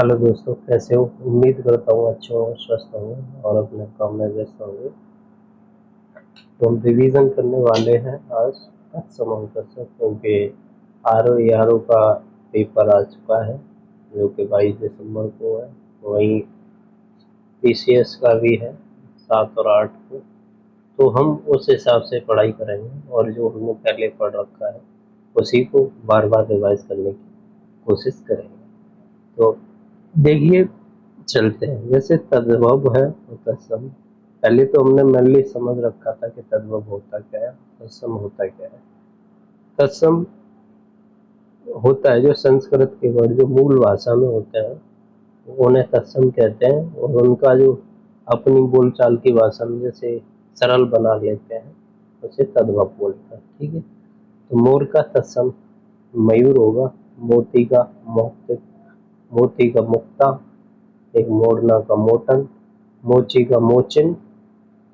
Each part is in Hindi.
हेलो दोस्तों, कैसे हो? उम्मीद करता हूँ अच्छे होंगे, स्वस्थ होंगे और अपने काम में व्यस्त होंगे। तो हम रिवीजन करने वाले हैं आज तत्सम तत्सम, क्योंकि आर ओ का पेपर आ चुका है जो कि 22 दिसंबर को है। वहीं पीसीएस का भी है 7 और 8 को। तो हम उस हिसाब से पढ़ाई करेंगे और जो हमने पहले पढ़ रखा है उसी को बार बार रिवाइज करने की कोशिश करेंगे। तो देखिए, चलते हैं। जैसे तद्भव है और तत्सम, पहले तो हमने मेनली समझ रखा था कि तद्भव होता क्या है, तत्सम होता क्या है। तत्सम होता है जो संस्कृत के वर्ड जो मूल भाषा में होते हैं उन्हें तत्सम कहते हैं, और उनका जो अपनी बोलचाल की भाषा में जैसे सरल बना लेते हैं उसे तद्भव बोलते हैं। ठीक है। तो मोर का तत्सम मयूर होगा, मोती का मौक्तिक, मोती का मुक्ता, एक मोरना का मोटन, मोची का मोचिन,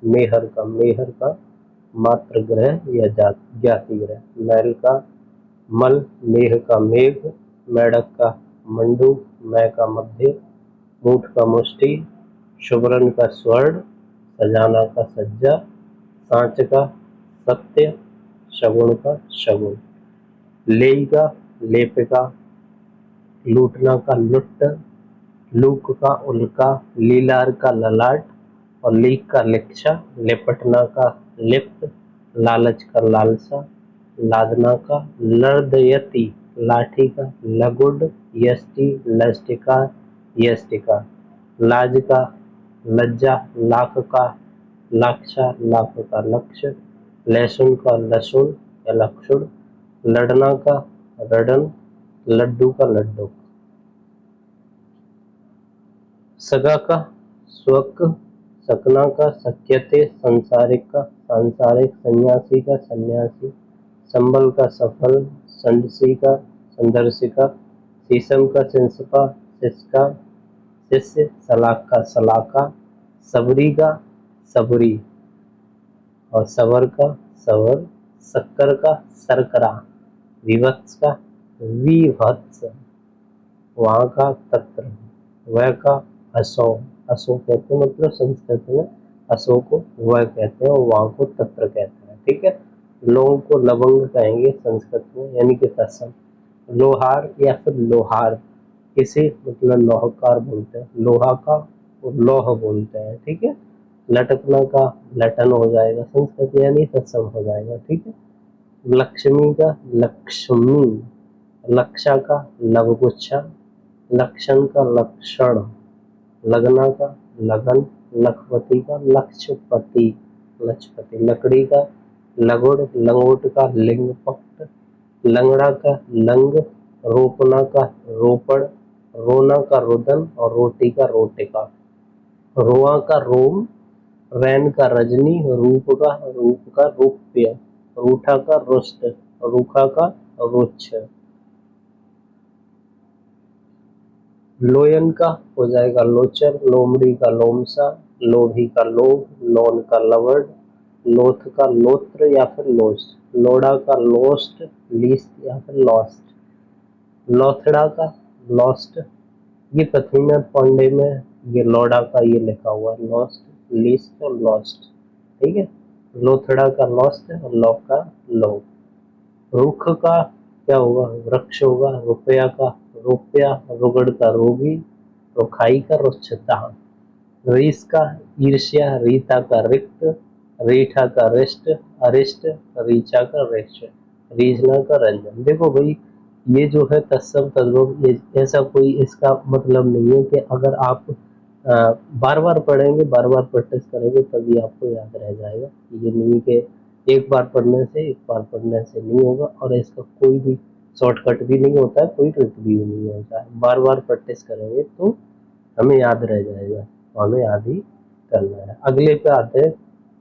मेहर का मेहर का मात्र ग्रह या ज्ञाति ग्रह, मैल का मल, मेघ का मेघ, मेढक का मंडू, मै का मध्य, मूठ का मुष्टि, शुभ्रन का स्वर्ण, सजाना का सज्जा, सांच का सत्य, शगुन का शगुन, लेई का लेपिका, लूटना का लुट्ट, लूक का उल्का, लीलार का ललाट और लीक का लिक्षा, लिपटना का लिप्त, लालच का लालसा, लादना का लर्दयति, लाठी का लगुड, यष्टि लष्टिका यष्टिका, लाज का लज्जा, लाख का लाक्षा, लाख का लक्ष्य, लहसुन का लहसुन या लक्षुण, लड़ना का रडन, लड्डू का लड्डू, सगा का स्वक, सकना का शक्यते, संसारिक का सांसारिक, सन्यासी का सन्यासी, संबल का सफल, संडसी का संदर्शिका, शीशम का सिंसपा सिसका शिष्य, सलाख का सलाका, सबरी का सबरी और सवर का सवर, शक्कर का सरकरा, विवत्स का विभत्स, वहाँ का तत्र, वह का असो, असो कहते हैं मतलब संस्कृत में असो को वह कहते हैं और वहाँ को तत्र कहते हैं। ठीक है। लौंग को लवंग कहेंगे संस्कृत में, यानी कि तत्सम। लोहार या फिर लोहार, इसे मतलब लोहकार बोलते हैं, लोहा का लौह बोलते हैं। ठीक है। लटकना का लटन हो जाएगा संस्कृत, यानी तत्सम हो जाएगा। ठीक है। लक्ष्मी का लक्ष्मी, लक्षा का लवगुच्छा, लक्षण का लक्षण, लगना का लगन, लखपति का लक्षपति लक्षपति, लकड़ी का लगुड़, लंगोट का लिंग पक्त, लंगड़ा का लंग, रोपना का रोपड़, रोना का रुदन और रोटी का रोटिका, रोआ का रोम, रैन का रजनी, रूप का रूप्य, रूठा का रुष्ट, रूखा का रुच्छ, लोयन का हो जाएगा लोचर, लोमड़ी का लोमसा, लोभी का लोभ, लोन का लवड़, लोथ का लोत्र या फिर लोस्ट, लोड़ा का लोस्ट, लीस्ट या फिर लॉस्ट, लोथड़ा का लॉस्ट। ये कथीना पांडे में ये लोड़ा का ये लिखा हुआ है, लॉस्ट, लीस्ट और लॉस्ट। ठीक है। लोथड़ा का लॉस्ट और लौ का लो। रुख का क्या होगा? वृक्ष होगा। रुपया का रुपया, रुगड़ का रोगी, रुखाई का रुक्षता, रीस का ईर्ष्या, रीता का रिक्त, रीठा का रिष्ट, अरिष्ट, रीचा का रिष्ट, रीझना का रंजन। देखो भाई, ये जो है तत्सम तद्भव, ये ऐसा कोई इसका मतलब नहीं है कि अगर आप बार बार पढ़ेंगे, बार बार प्रैक्टिस करेंगे तभी आपको याद रह जाएगा। ये नहीं कि एक बार पढ़ने से नहीं होगा, और इसका कोई भी शॉर्टकट भी नहीं होता है, कोई ट्रिक भी नहीं होता है। बार बार प्रैक्टिस करेंगे तो हमें याद रह जाएगा, तो हमें याद ही करना है। अगले पे आते हैं।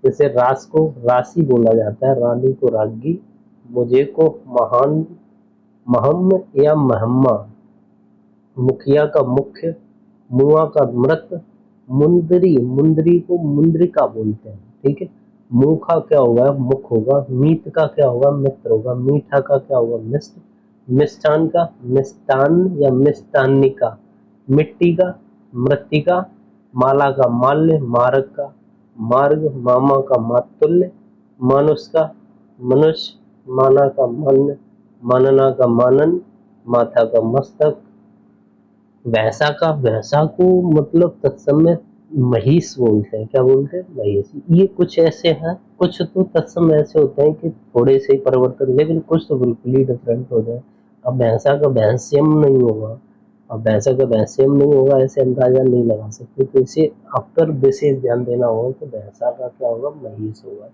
जैसे रास को राशि बोला जाता है, रानी को रागी, मुझे को महान, महम या महम्मा, मुखिया का मुख्य, मुआ का मृत, मुंदरी, मुंदरी को मुंद्रिका बोलते हैं। ठीक है। मुंह का क्या होगा? मुख होगा। मीत का क्या होगा? मित्र होगा। मीठा का क्या होगा? मिष्ट। मिष्ठान का मिष्टान या मिष्टान्निका, मिट्टी का मृत्तिका, माला का माल्य, मार्ग का मार्ग, मामा का मातुल्य, मानुष का मनुष्य, माना का मन, मानना का मानन, माथा का मस्तक, भैंसा का भैंसा को मतलब तत्समय महिष बोलते हैं। क्या बोलते हैं? महिष। ये कुछ ऐसे हैं, कुछ तो तत्सम ऐसे होते हैं कि थोड़े से ही परिवर्तन, लेकिन कुछ तो बिल्कुल ही डिफरेंट हो जाए। अब भैंसा का भैंसियम नहीं होगा, अब भैंसा का भैंसियम नहीं होगा ऐसे अंदाजा नहीं लगा सकते, तो इसे अपर विशेष ध्यान देना होगा तो भैंसा का क्या होगा? महिष होगा।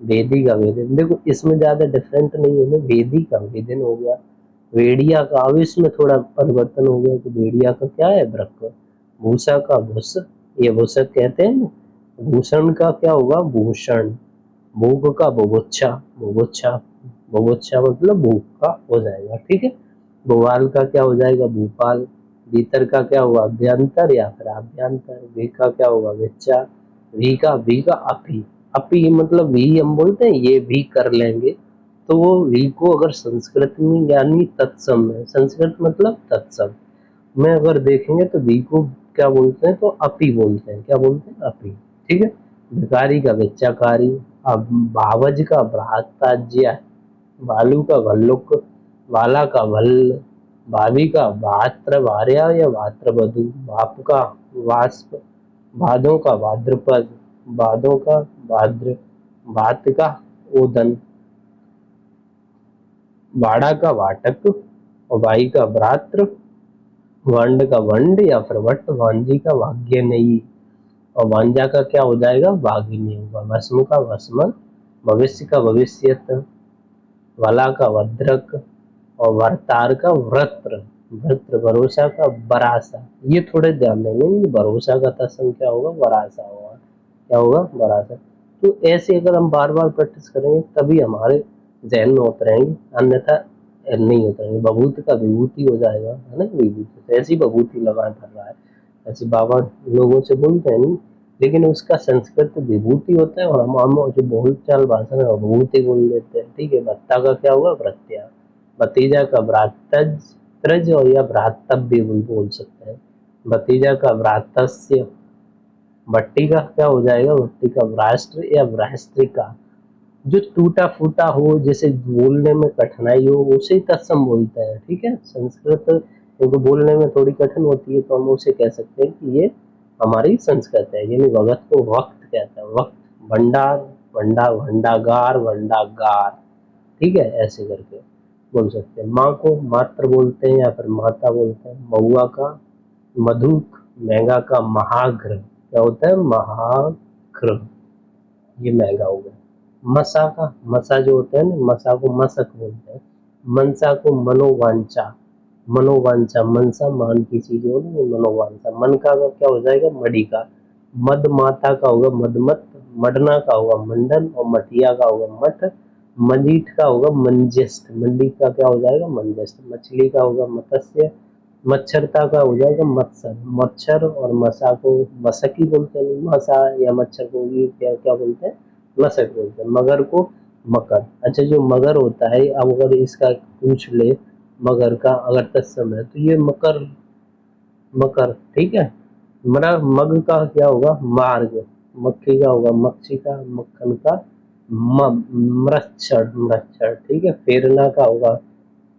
वेदी का वेदन, देखो इसमें ज्यादा डिफरेंट नहीं है ना, वेदी का वेदन हो गया, भेड़िया का, अब इसमें थोड़ा परिवर्तन हो गया कि भेड़िया का क्या है? वृक्क, भूसा का भूस, ये भूसक कहते हैं ना, भूषण का क्या होगा? भूषण, भूख का बुभुक्षा, बुभुक्षा, बुभुक्षा मतलब भूख का हो जाएगा, ठीक है। भोपाल का क्या हो जाएगा? भोपाल, भीतर का क्या हुआ? अभ्यंतर या फिर आभ्यंतर, वी का क्या होगा? विच्चा, वी का अपी, अपी मतलब भी हम बोलते हैं ये भी कर लेंगे, तो वो वी को अगर संस्कृत में यानी तत्सम में, संस्कृत मतलब तत्सम में अगर देखेंगे तो वी को क्या बोलते हैं? तो अपी बोलते हैं। क्या बोलते हैं? अपी, ठीक है। भिखारी का भिक्षाकारी, अब भावज का भ्राताज्य, भालू का भल्लुक, वाला का भल्ल, भाभी का भात्र भार्या या भात्र बधू, भाप का वाष्प, भादों का भाद्रपद, भादों का भाद्र, भात का ओदन, वाड़ा का वाटक, और भाई का भ्रातृ, वंड का वंड या फिर वट, वांजी का भाग्य नहीं, और वांजा का क्या हो जाएगा? वागिनी होगा। भस्म का भस्मन, भविष्य का भविष्यत, वला का वद्रक, और वर्तार का वृत्र, वृत्र, भरोसा का बरासा। ये थोड़े ध्यान देंगे कि भरोसा का तत्सम क्या होगा? वरासा होगा। क्या होगा? वरासा। तो ऐसे अगर हम बार बार प्रैक्टिस करेंगे तभी हमारे जहन में उतरेंगे, अन्यथा नहीं उतरेंगे। बभूत का विभूति हो जाएगा, है ना, विभूति, तो ऐसी बभूति लगाए भर रहा है, ऐसे बाबा लोगों से बोलते हैं नहीं, लेकिन उसका संस्कृत विभूति होता है और हम जो बोलचाल भाषा में विभूति बोल देते हैं, ठीक है। भत्ता का क्या होगा? प्रत्यय, भतीजा का भ्रातज, त्रज, और या भ्रातव्य भी बोल सकते हैं, भतीजा का भ्रातस्य, भट्टी का क्या हो जाएगा? भट्टी का भ्राष्ट्र या भ्राष्ट्रिका, जो टूटा फूटा हो, जैसे बोलने में कठिनाई हो, उसे ही तत्सम बोलते हैं, ठीक है। संस्कृत क्योंकि बोलने में थोड़ी कठिन होती है तो हम उसे कह सकते हैं कि ये हमारी संस्कृत है, यानी भगत को वक्त कहते हैं, वक्त, भंडार, भंडा, भंडागार, भंडागार, ठीक है, ऐसे करके बोल सकते हैं। माँ को मात्र बोलते हैं या फिर माता बोलते हैं। महुआ का मधुक, महंगा का महाघ्र, क्या होता है? महाघ्र, ये महंगा हो गया। मसा का, मसा जो होता है ना, मसा को मसक बोलते हैं। मनसा को मनोवांछा, मनोवांछा, मनसा मान की चीज होगी, मनोवांछा। मन का क्या हो जाएगा? मड़ी का। मद माता का होगा मदमत, मडना का होगा मंडन, और मटिया का होगा मठ, मजीठ का होगा मंजिष्ठ, मंडी का क्या हो जाएगा? मंजिष्ठ। मछली का होगा मत्स्य, मच्छरता का हो जाएगा मत्सर, मच्छर, और मसा को मसक ही बोलते हैं, मसा या मच्छर को ये क्या क्या बोलते हैं? मशक बोलते हैं। मगर को मकर, अच्छा जो मगर होता है, अब अगर इसका पूछ ले मगर का अगर तत्सम है तो ये मकर, मकर, ठीक है। मरा, मग का क्या होगा? मार्ग, मक्खी का होगा मक्षिका, मक्खन का मृक्षर, मृक्षर, ठीक है। फेरना का होगा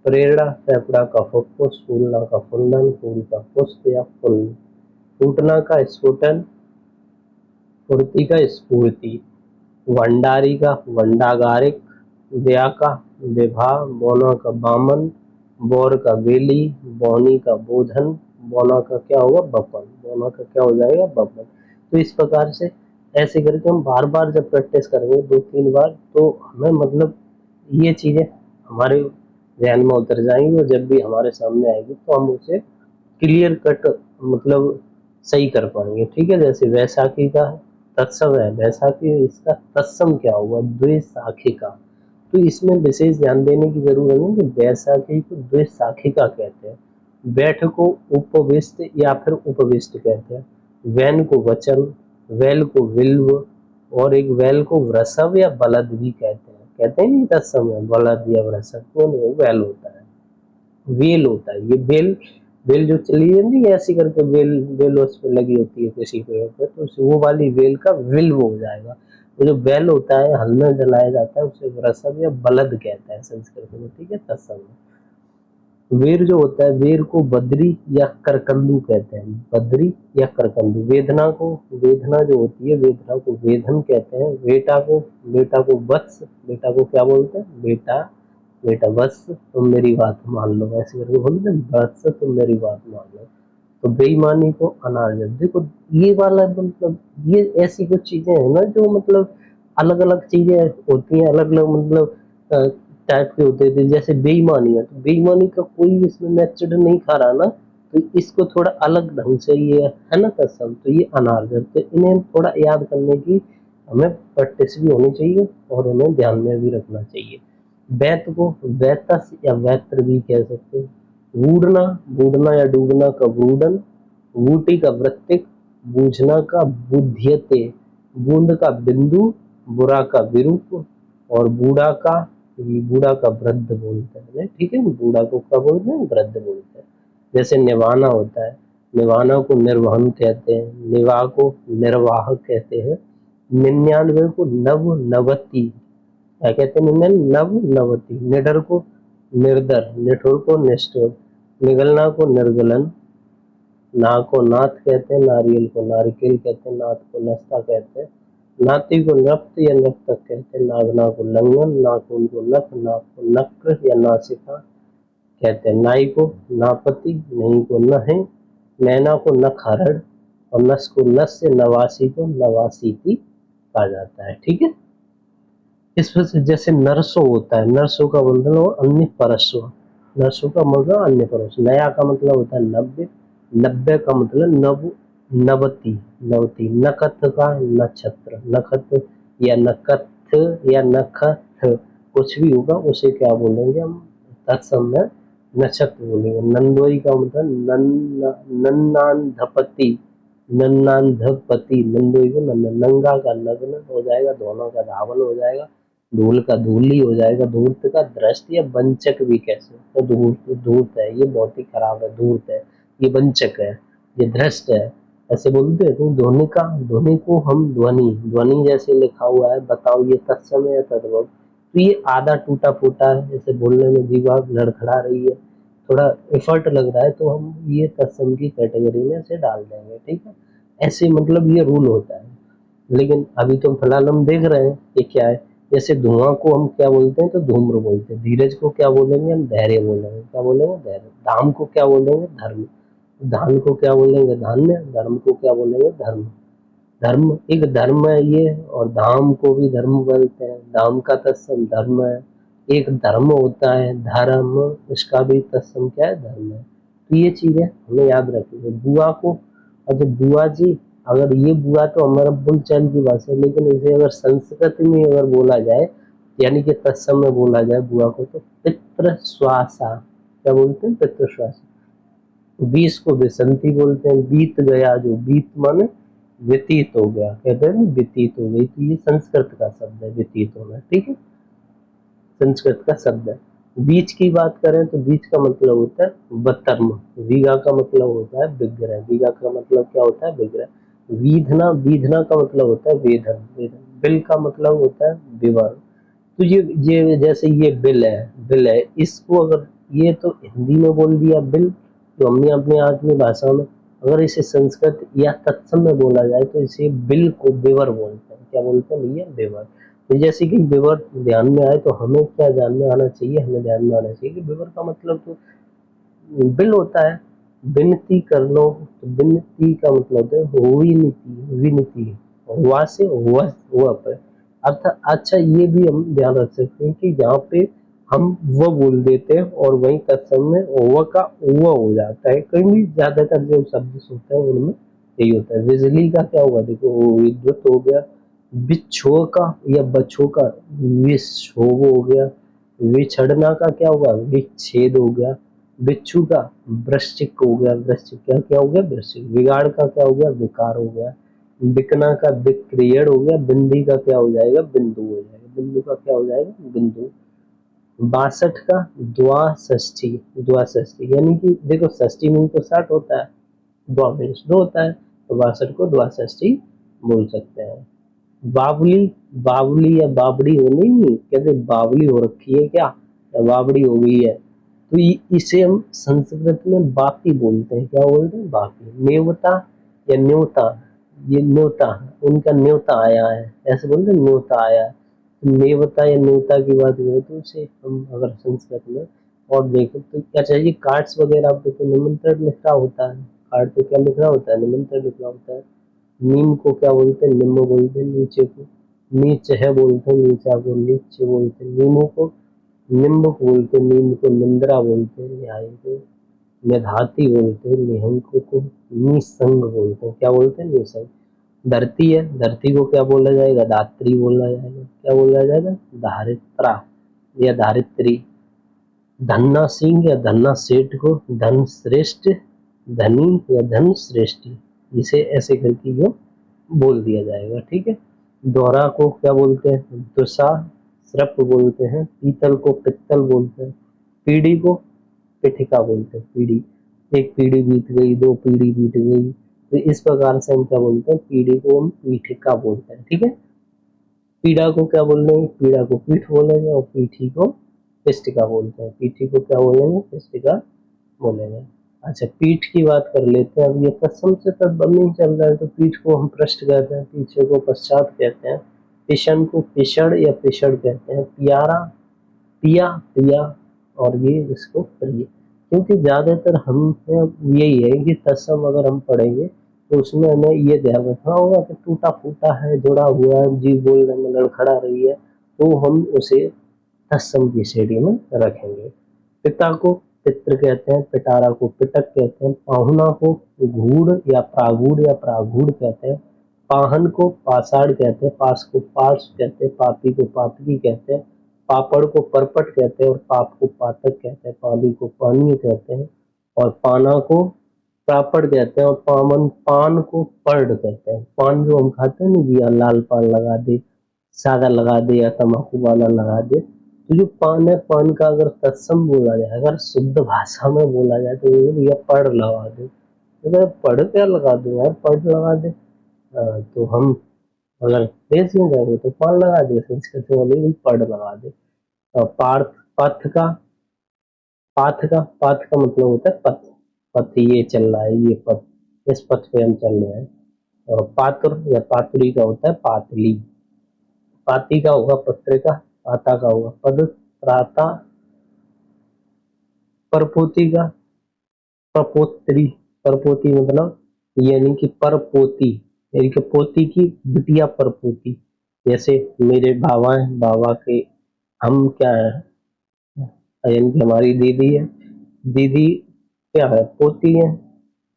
प्रेरणा, फेफड़ा का फुफ्फुस, फूलना का फुंदन, फूल का पुष्प या फूल, फूटना का स्फुटन, फुर्ती का स्फूर्ति, वंडारी का वंडागारिक, व्या का विभा, बोना का बामन, बोर का बेली, बौनी का बोधन, बोना का क्या होगा? बपन, बोना का क्या हो जाएगा? बपन। तो इस प्रकार से ऐसे करके हम बार बार जब प्रैक्टिस करेंगे 2-3 बार तो हमें मतलब ये चीजें हमारे ध्यान में उतर जाएंगी, और जब भी हमारे सामने आएगी तो हम उसे क्लियर कट मतलब सही कर पाएंगे, ठीक है। जैसे वैशाखी का तत्सम है, वैशाखी, इसका तत्सम क्या होगा? द्विशाखिका। तो इसमें विशेष ध्यान देने की जरूरत है कि वैशाखी को द्विशाखिका कहते हैं। बैठ को उपविष्ट या फिर उपविष्ट कहते हैं। वैन को वचन, वैल को विल्व, और एक वैल को वृषभ या बलद भी कहते हैं नहीं तत्सम है, बलद या वृषभ, तो नहीं, वैल होता है, वेल होता है। ये वेल बेल जो चली जाती है ऐसी करके, बेल बेल उस पे लगी होती है किसी पेड़ पे, तो वो वाली बेल का विल वो हो जाएगा। वो जो बैल होता है हल में जलाया जाता है उसे वृषभ या बलद कहते हैं संस्कृत में, ठीक है, तत्सम में। वेर जो होता है, वेर को बद्री या करकंदू कहते हैं, बद्री या करकंदू। वेदना को, वेदना जो होती है वेदना को वेदन कहते हैं। बेटा को वत्स, बेटा को क्या बोलते हैं, बेटा, बेटा वत्स तुम मेरी बात मान लो, ऐसे करके बोलते हैं, वत्स तुम मेरी बात मान लो। तो बेईमानी को अनार्जन। देखो ये वाला मतलब, ये ऐसी कुछ चीजें हैं ना जो मतलब अलग अलग चीजें होती हैं, अलग अलग मतलब टाइप के होते थे। जैसे बेईमानी है, तो बेईमानी का कोई इसमें मेथड नहीं खा रहा ना, तो इसको थोड़ा अलग ढंग से ये है ना कसम, तो ये अनार्जन। तो इन्हें थोड़ा याद करने की हमें प्रैक्टिस भी होनी चाहिए और इन्हें ध्यान में भी रखना चाहिए। वैत को वैतस या वैत्र भी कह सकते हैं। बूढ़ना, बूढ़ना या डूबना का बूढ़न, बूटी का वृत्तिक, बूझना का बुध्यते, बूंद का बिंदु, बुरा का विरूप, और बूढ़ा का, ये बूढ़ा का वृद्ध बोलते हैं, ठीक है, बूढ़ा को क्या बोलते हैं, वृद्ध बोलते हैं। जैसे निवाना होता है, निवाना को निर्वहन कहते हैं, निवाह को निर्वाह कहते हैं। 99 को नव नवती क्या कहते हैं, नव नवती। निडर को निर्दर, निठुर को निष्ठुर, निगलना को निर्गलन, ना को नाथ कहते हैं, नारियल को नारिकेल कहते हैं, नाथ को नस्ता कहते हैं, नाती को नृत्य या नर्तक कहते हैं, नागना को लंगन, नाखून को नख, नाक को नक्र या नासिका कहते हैं, नाई को नापति, नहीं को नहे, नैना को नखहरण, और नस को नस से, नवासी को नवासीति कहा जाता है, ठीक है। इस वजह से जैसे नरसों होता है, नरसों का मतलब अन्य परसों, नरसों का मतलब अन्य परसों। नया का मतलब होता है 90, 90 का मतलब नव, नवती, नवती। नकथ का नक्षत्र, नखत या नकथ या नखथ कुछ भी होगा उसे क्या बोलेंगे हम तत्सम में नक्षत्र बोलेंगे। नंदोई का मतलब नन्नांधपति, नन्नांधपति, नंदोई को नंगा का नग्न हो जाएगा, दोनों का धावन हो जाएगा, धूल का धूली हो जाएगा, धूर्त का दृष्ट या वंचक भी कैसे, तो धूर्त, धूर्त है ये बहुत ही खराब है, धूर्त है ये, वंचक है ये, भ्रष्ट है, ऐसे बोलते हैं। तो ध्वनि का, ध्वनि को हम ध्वनि, ध्वनि जैसे लिखा हुआ है, बताओ ये तत्सम है या तद्भव। तो ये आधा टूटा फूटा है, जैसे बोलने में जीवा लड़खड़ा रही है, थोड़ा एफर्ट लग रहा है, तो हम ये तत्सम की कैटेगरी में से डाल देंगे, ठीक है। ऐसे मतलब ये रूल होता है। लेकिन अभी तो फिलहाल हम देख रहे हैं ये क्या है। जैसे धुआं को हम क्या बोलते हैं, तो धूम्र बोलते हैं। धीरज को क्या बोलेंगे हम, धैर्य बोलेंगे, क्या बोलेंगे, धैर्य। धाम को क्या बोलेंगे, धर्म। धान को क्या बोलेंगे, धान्य। धर्म को क्या बोलेंगे, धर्म। धर्म एक धर्म है ये, और धाम को भी धर्म बोलते हैं, धाम का तत्सम धर्म है। एक धर्म होता है धर्म, इसका भी तत्सम क्या है, धर्म है। तो ये चीजें हमें याद रखेंगे। बुआ को, अच्छा बुआ जी, अगर ये बुआ तो हमारा बोलचाल की भाषा है, लेकिन इसे अगर संस्कृत में अगर बोला जाए, यानी कि तत्सम में बोला जाए बुआ को, तो पितृ श्वासा, क्या बोलते हैं, पितृ श्वासा। बीस को विसंति बोलते हैं। बीत गया, जो बीत माने व्यतीत हो गया, कहते हैं ना व्यतीत हो गई, तो ये संस्कृत का शब्द है व्यतीत होना, ठीक है, संस्कृत का शब्द है। बीज की बात करें तो बीज का मतलब होता है बतर्म। वीघा का मतलब होता है विग्रह, वीघा का मतलब क्या होता है, विग्रह। वीधना, वीधना का मतलब होता है वेधन, वेधन। बिल का मतलब होता है विवर। तो ये जैसे ये बिल है, बिल है, इसको अगर ये तो हिंदी में बोल दिया बिल, तो हमने अपने आदमी भाषा में, अगर इसे संस्कृत या तत्सम में बोला जाए तो इसे बिल को बेवर बोलते हैं, क्या बोलते हैं भैया, बेवर। तो जैसे कि बेवर ध्यान में आए तो हमें क्या ध्यान में आना चाहिए, हमें ध्यान में आना चाहिए कि बेवर का मतलब तो बिल होता है, विनती कर लो। तो विनती का मतलब है हुई नीति, विनती, हुआ से हुआ पर। अर्थात अच्छा ये भी हम ध्यान रख सकते हैं कि यहाँ पे हम वो बोल देते हैं और वहीं तत्सम में ओवा का ओवा हो जाता है। कहीं भी ज्यादातर जो शब्द होते हैं उनमें यही होता है। बिजली का क्या हुआ, देखो विद्युत हो गया। बिच्छो का या बच्छो का विक्षोभ हो गया। विछड़ना का क्या होगा, विच्छेद हो गया। बिच्छू का वृश्चिक हो गया, वृश्चिक क्या क्या हो गया, वृश्चिक। बिगाड़ का क्या हो गया, विकार हो गया। बिकना का विक्रियण हो गया। बिंदी का क्या हो जाएगा, बिंदु हो जाएगा। बिंदु का क्या हो जाएगा, बिंदु। 62 का द्वाषष्ठी, द्वाषष्ठी यानी कि देखो षष्ठी में तो 60 होता है, द्वा मीन्स 2 होता है, तो 62 को द्वाषष्ठी बोल सकते हैं। बावली, बावली या बावड़ी हो नहीं, कहते बावली हो रखी है क्या, या बावड़ी हो गई है, तो इसे हम संस्कृत में बाकी बोलते हैं। क्या बोलते हैं? बाकी। नेवता या न्योता, ये न्योता, उनका न्योता आया है, ऐसे बोलते हैं न्योता आया है। तो नेवता या न्योता की बात करें तो उसे हम अगर संस्कृत में और देखें तो क्या चाहिए, कार्ड्स वगैरह पे तो निमंत्रण लिखा होता है, कार्ड पे क्या लिखा होता है, निमंत्रण लिखा होता है। नीम को क्या बोलते हैं, निम्न बोलते हैं, नीचे को नीच है बोलते हैं, नीचा को नीच बोलते हैं, नीमो को निम्ब बोलते हैं, नीम को निंद्रा बोलते हैं, न्याय को निधाती बोलते हैं, निहंक को निसंग बोलते हैं। क्या बोलते हैं? निसंग। धरती है, धरती को क्या बोला जाएगा, धात्री बोला जाएगा। क्या बोला जाएगा? धारित्रा या धारित्री। धन्ना सिंह या धन्ना सेठ को धन श्रेष्ठ, धनी या धन श्रेष्ठी, इसे ऐसे करके यो बोल दिया जाएगा। ठीक है। दोहरा को क्या बोलते हैं? दुसा श्रप बोलते हैं। पीतल को पित्तल बोलते हैं। पीढ़ी को पिठिका बोलते हैं। पीढ़ी, एक पीढ़ी बीत गई, दो पीढ़ी बीत गई, तो इस प्रकार से हम क्या बोलते हैं, पीढ़ी को हम पीठिका बोलते हैं। ठीक है। पीड़ा को क्या बोल रहे हैं? पीड़ा को पीठ बोलेंगे, और पीठी को पिष्टिका बोलते हैं। पीठी को क्या बोलेंगे? पिष्टिका बोलेंगे। अच्छा, पीठ की बात कर लेते हैं। अब ये तत्सम से तद्भव चल रहा है, तो पीठ को हम पृष्ठ कहते हैं, पीछे को पश्चात कहते हैं, पिशन को पिछड़ या पिछड़ कहते हैं, पियारा पिया पिया, और ये इसको प्रिय। क्योंकि ज्यादातर हम यही है कि तत्सम अगर हम पढ़ेंगे तो उसमें हमें ये ध्यान रखना होगा कि टूटा फूटा है, जुड़ा हुआ है, जीव बोलने में लड़खड़ा रही है, तो हम उसे तत्सम की श्रेणी में रखेंगे। पिता को पितृ कहते हैं, पिटारा को पिटक कहते हैं, पाहुना को घूढ़ या प्रागूढ़ या प्रागूढ़ कहते हैं, पाहन को पाषाढ़ कहते हैं, पास को पार्श कहते हैं, पापी को पातकी कहते हैं, पापड़ को परपट कहते हैं, और पाप को पातक कहते हैं, पानी को पानीय कहते हैं, और पाना को पापड़ कहते हैं, और पान को पर्ड कहते हैं। पान जो हम खाते हैं ना, या लाल पान लगा दे, सादा लगा दे, या तम्बाकू वाला लगा दे, तो जो पान है, पान का अगर तत्सम बोला जाए, अगर शुद्ध भाषा में बोला जाए, तो ये भैया पढ़ लगा दे, तो मैं पढ़ क्या लगा दूं यार, पढ़ लगा दे। तो हम अगर देश में जाएंगे तो पान लगा दे, संस्कृत वाले भी पढ़ लगा दे। पार्थ, पथ का, पाथ का मतलब होता है पथ, पथ ये चल रहा है, ये पथ, इस पथ पे हम चल रहे हैं। और पात्र या पात्री का होता है पातली। पाती का होगा पत्रिका, पाता का होगा पद, प्राता, परपोती का परपोत्री, परपोती मतलब यानी कि परपोती, यानी कि पोती की बिटिया परपोती। जैसे मेरे बाबा हैं, बाबा के हम क्या है, यानी कि हमारी दीदी है, दीदी क्या है, पोती है,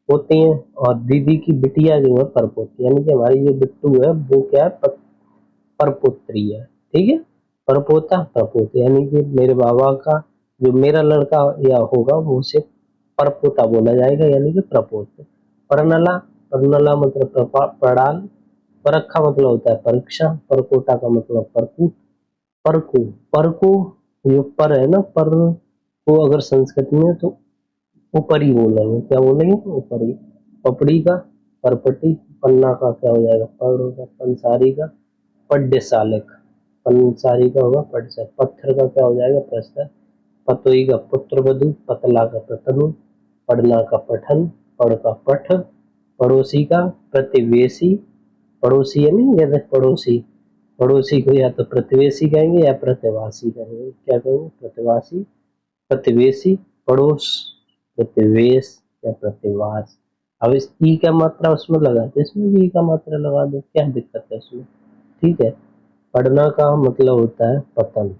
पोती है, और दीदी की बिटिया जो है परपोती, यानी कि हमारी जो बिट्टू है वो क्या है, परपुत्री है। ठीक है। परपोता परपोती, यानी कि मेरे बाबा का जो मेरा लड़का या होगा वो उसे परपोता बोला जाएगा, यानी कि प्रपोत। परनला, परनला मतलब प्रणाल। परखा मतलब होता है परीक्षा। परकोटा का मतलब परकूट। परको, परको, जो पर है ना, पर को अगर संस्कृत में तो ऊपरी बोलेंगे। क्या बोलेंगे? ऊपरी। पपड़ी का परपटी। पन्ना का क्या हो जाएगा, पड़ होगा। पंसारी का पड्डसालिक, पंसारी का होगा पड्डसा। पत्थर का क्या हो जाएगा, प्रस्तर। पतोई का पुत्र वधु। पतला का प्रतनु। पढ़ना का पठन। पढ़ का पठ। पड़ोसी का प्रतिवेशी, पड़ोसी है नहीं, जैसे पड़ोसी, पड़ोसी को या तो प्रतिवेशी कहेंगे या प्रतिवासी कहेंगे। क्या कहेंगे? प्रतिवासी, प्रतिवेशी, पड़ोस, प्रतिवेश या प्रतिवास। अब इस ई का मात्रा उसमें लगा दो, इसमें भी ई का मात्रा लगा दो, क्या दिक्कत है इसमें? ठीक है। पढ़ना का मतलब होता है पतन,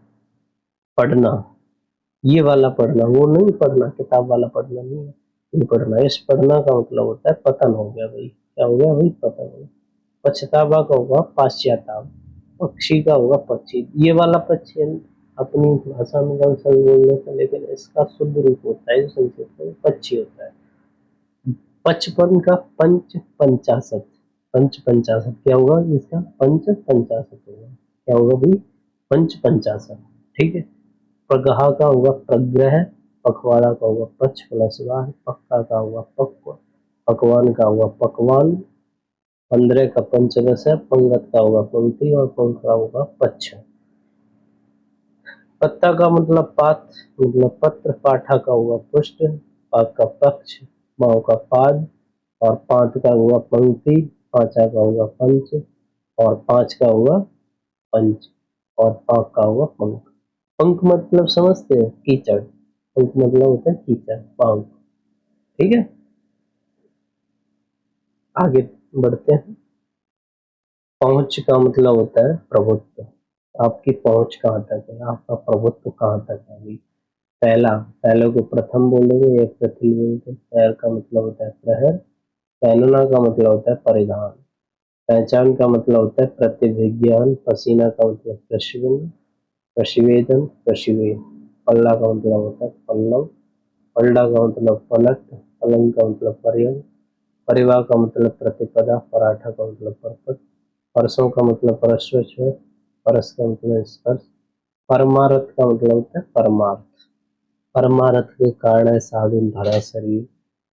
पढ़ना, ये वाला पढ़ना, वो नहीं पढ़ना, किताब वाला पढ़ना नहीं है, ये पढ़ना। इस पढ़ना का मतलब होता है पतन हो गया भाई। क्या हो गया भाई? पतन हो गया। पछतावा का होगा पाश्चाताप। पक्षी का होगा पक्षी, ये वाला पक्षी अपनी भाषा में गलत बोल लेते हैं, लेकिन इसका शुद्ध रूप होता है जो संस्कृत में पक्षी होता है। पचपन का पंच पंचाशत, पंच पंचाशत क्या होगा इसका? पंच पंचाशत होगा। क्या होगा भाई? पंच पंचाशत। ठीक है। प्रगहा का होगा प्रग्रह, पखवाड़ा का होगा पक्ष प्लस वाह, पक्का का होगा पक्व, पकवान का होगा पकवान, 15 का पंचदश है, पंगत का होगा पंक्ति और पंख का होगा पच्छ। पत्ता का मतलब पात, मतलब पत्र, पाठा का होगा पुष्ट, पाक का पक्ष, माओ का पाद और पांत का होगा पंक्ति, पांचा का होगा पंच और पांच का होगा पंच और पाक का होगा पंख। पंख मतलब समझते हैं कीचड़, पंख मतलब होता है कीचड़, पंख। ठीक है, आगे बढ़ते हैं। पहुंच का मतलब होता है प्रभुत्व, आपकी पहुंच कहाँ तक है, आपका प्रभुत्व कहाँ तक है। अभी पहला, पहले को प्रथम बोलेंगे या पृथ्वी बोलते हैं। पैर का मतलब होता है प्रहर, पहनना का मतलब होता है परिधान, पहचान का मतलब होता है प्रतिविज्ञान, पसीना का मतलब प्रश्विन, प्रशिवेदन, प्रशिवे, पल्ला का मतलब होता है पल्लव, पलड़ा का मतलब पलट, पलंग का मतलब पर्यंक, परिवार का मतलब प्रतिपदा, पराठा का मतलब परपट, परसों का मतलब परस्वर, परस का मतलब स्पर्श, परमार्थ का मतलब होता है परमार्थ, परमार्थ के कारण है साधन धरा शरीर।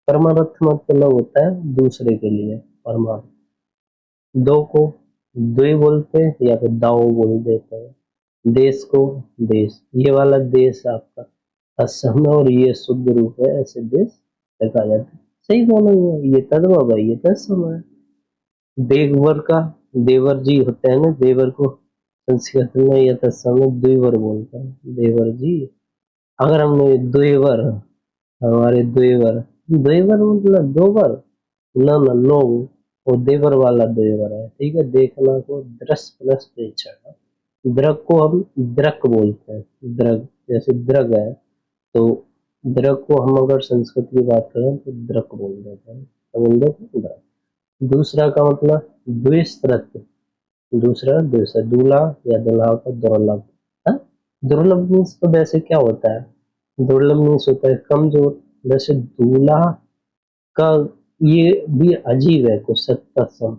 परमार्थ मतलब होता है दूसरे के लिए परमार्थ। दो को द्वे बोलते हैं या फिर दाओ बोल देते हैं। देश को देश, ये वाला देश आपका असम है और ये शुद्ध रूप है, ऐसे देश लिखा जाता है। सही बोलो, ये तद्भव है, ये तत्सम है। देवर का, देवर जी होते हैं ना, देवर को संस्कृत में या तत्सम में द्विवर बोलते हैं, देवर जी। अगर हमने द्विवर, हमारे द्विवर, द्विवर मतलब दो बार, ना ना नो, वो देवर वाला देवर है। ठीक है, देखना को दृश्य प्लस प्रेक्षण। द्रग को हम द्रक बोलते हैं, द्रग जैसे द्रग है, तो द्रग को हम अगर संस्कृत की बात करें तो द्रक बोल देते हैं, तो बोल देते हैं द्रक। दूसरा का मतलब द्विस्तृत, दूसरा दूसरा दूल्हा या दुल्हा का दुर्लभ। हाँ? दुर्लभ मीन्स तो वैसे क्या होता है, दुर्लभ मीन्स होता है कमजोर। वैसे दूल्हा का ये भी अजीब है कुछ तत्सम।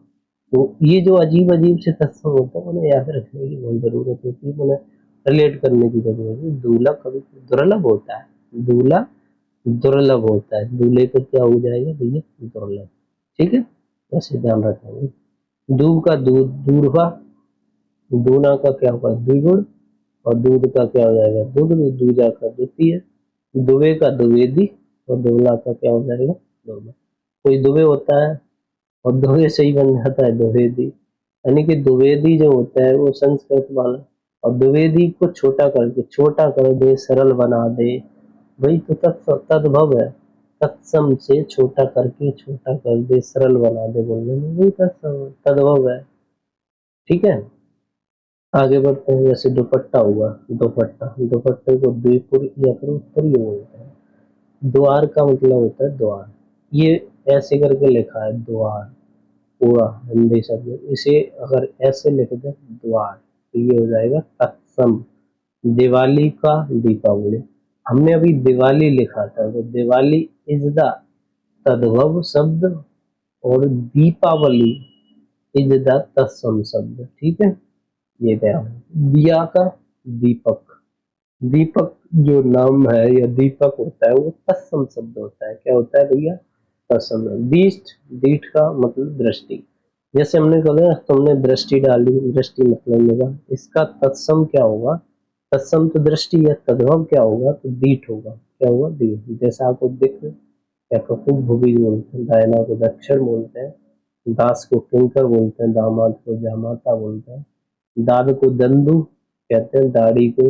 तो ये जो अजीब अजीब से तत्सम होता है उन्हें याद रखने की बहुत जरूरत होती है, उन्हें रिलेट करने की जरूरत है। दूल्हा कभी दुर्लभ होता है, दूल्हा दुर्लभ होता है, दूल्हे का क्या हो जाएगा भैया, दुर्लभ। ठीक है, ऐसे ध्यान रखेंगे। दूध का दूध दूरवा, दूना का क्या होगा द्विगुण और दूध का क्या हो जाएगा दूध, दूजा का द्वितीय, दुबे का द्विवेदी और दुबला का क्या हो जाएगा दुर्लभ। कोई दुबे होता है और दुबे से ही बन जाता है द्विवेदी, यानी कि द्विवेदी जो होता है वो संस्कृत वाला, और द्विवेदी को छोटा कर दे, सरल बना दे, वही तो तद्भव है। तत्सम से छोटा कर दे, सरल बना दे, बोलने में वही तद्भव है। ठीक है, आगे बढ़ते हैं। जैसे दुपट्टा हुआ, दुपट्टा, दुपट्टे को द्विपुर या फिर उत्तरीय बोलते हैं। द्वार का मतलब होता है द्वार, ये ऐसे करके लिखा है द्वार, पूरा हिंदी शब्द, इसे अगर ऐसे लिख दे द्वार तो ये हो जाएगा तत्सम। दिवाली का दीपावली, हमने अभी दिवाली लिखा था, तो दिवाली इज द तद्भव शब्द और दीपावली इज द तत्सम शब्द। ठीक है, ये क्या है। दिया का दीपक, दीपक जो नाम है या दीपक होता है वो तत्सम शब्द होता है, क्या होता है भैया, तत्सम। दीष्ट, दीठ का मतलब दृष्टि, जैसे हमने कहा तुमने दृष्टि डाली, दृष्टि मतलब मेरा, इसका तत्सम क्या होगा, तत्सम तो दृष्टि है, तद्भव क्या होगा तो दीठ होगा, क्या होगा दीठ। जैसे आपको दिख या कपूर भूमि बोलते हैं, दायना को दक्षिण बोलते हैं, दास को किंकर बोलते हैं, दामाद को जामाता बोलते हैं, दाद को दंडु कहते हैं, दाढ़ी को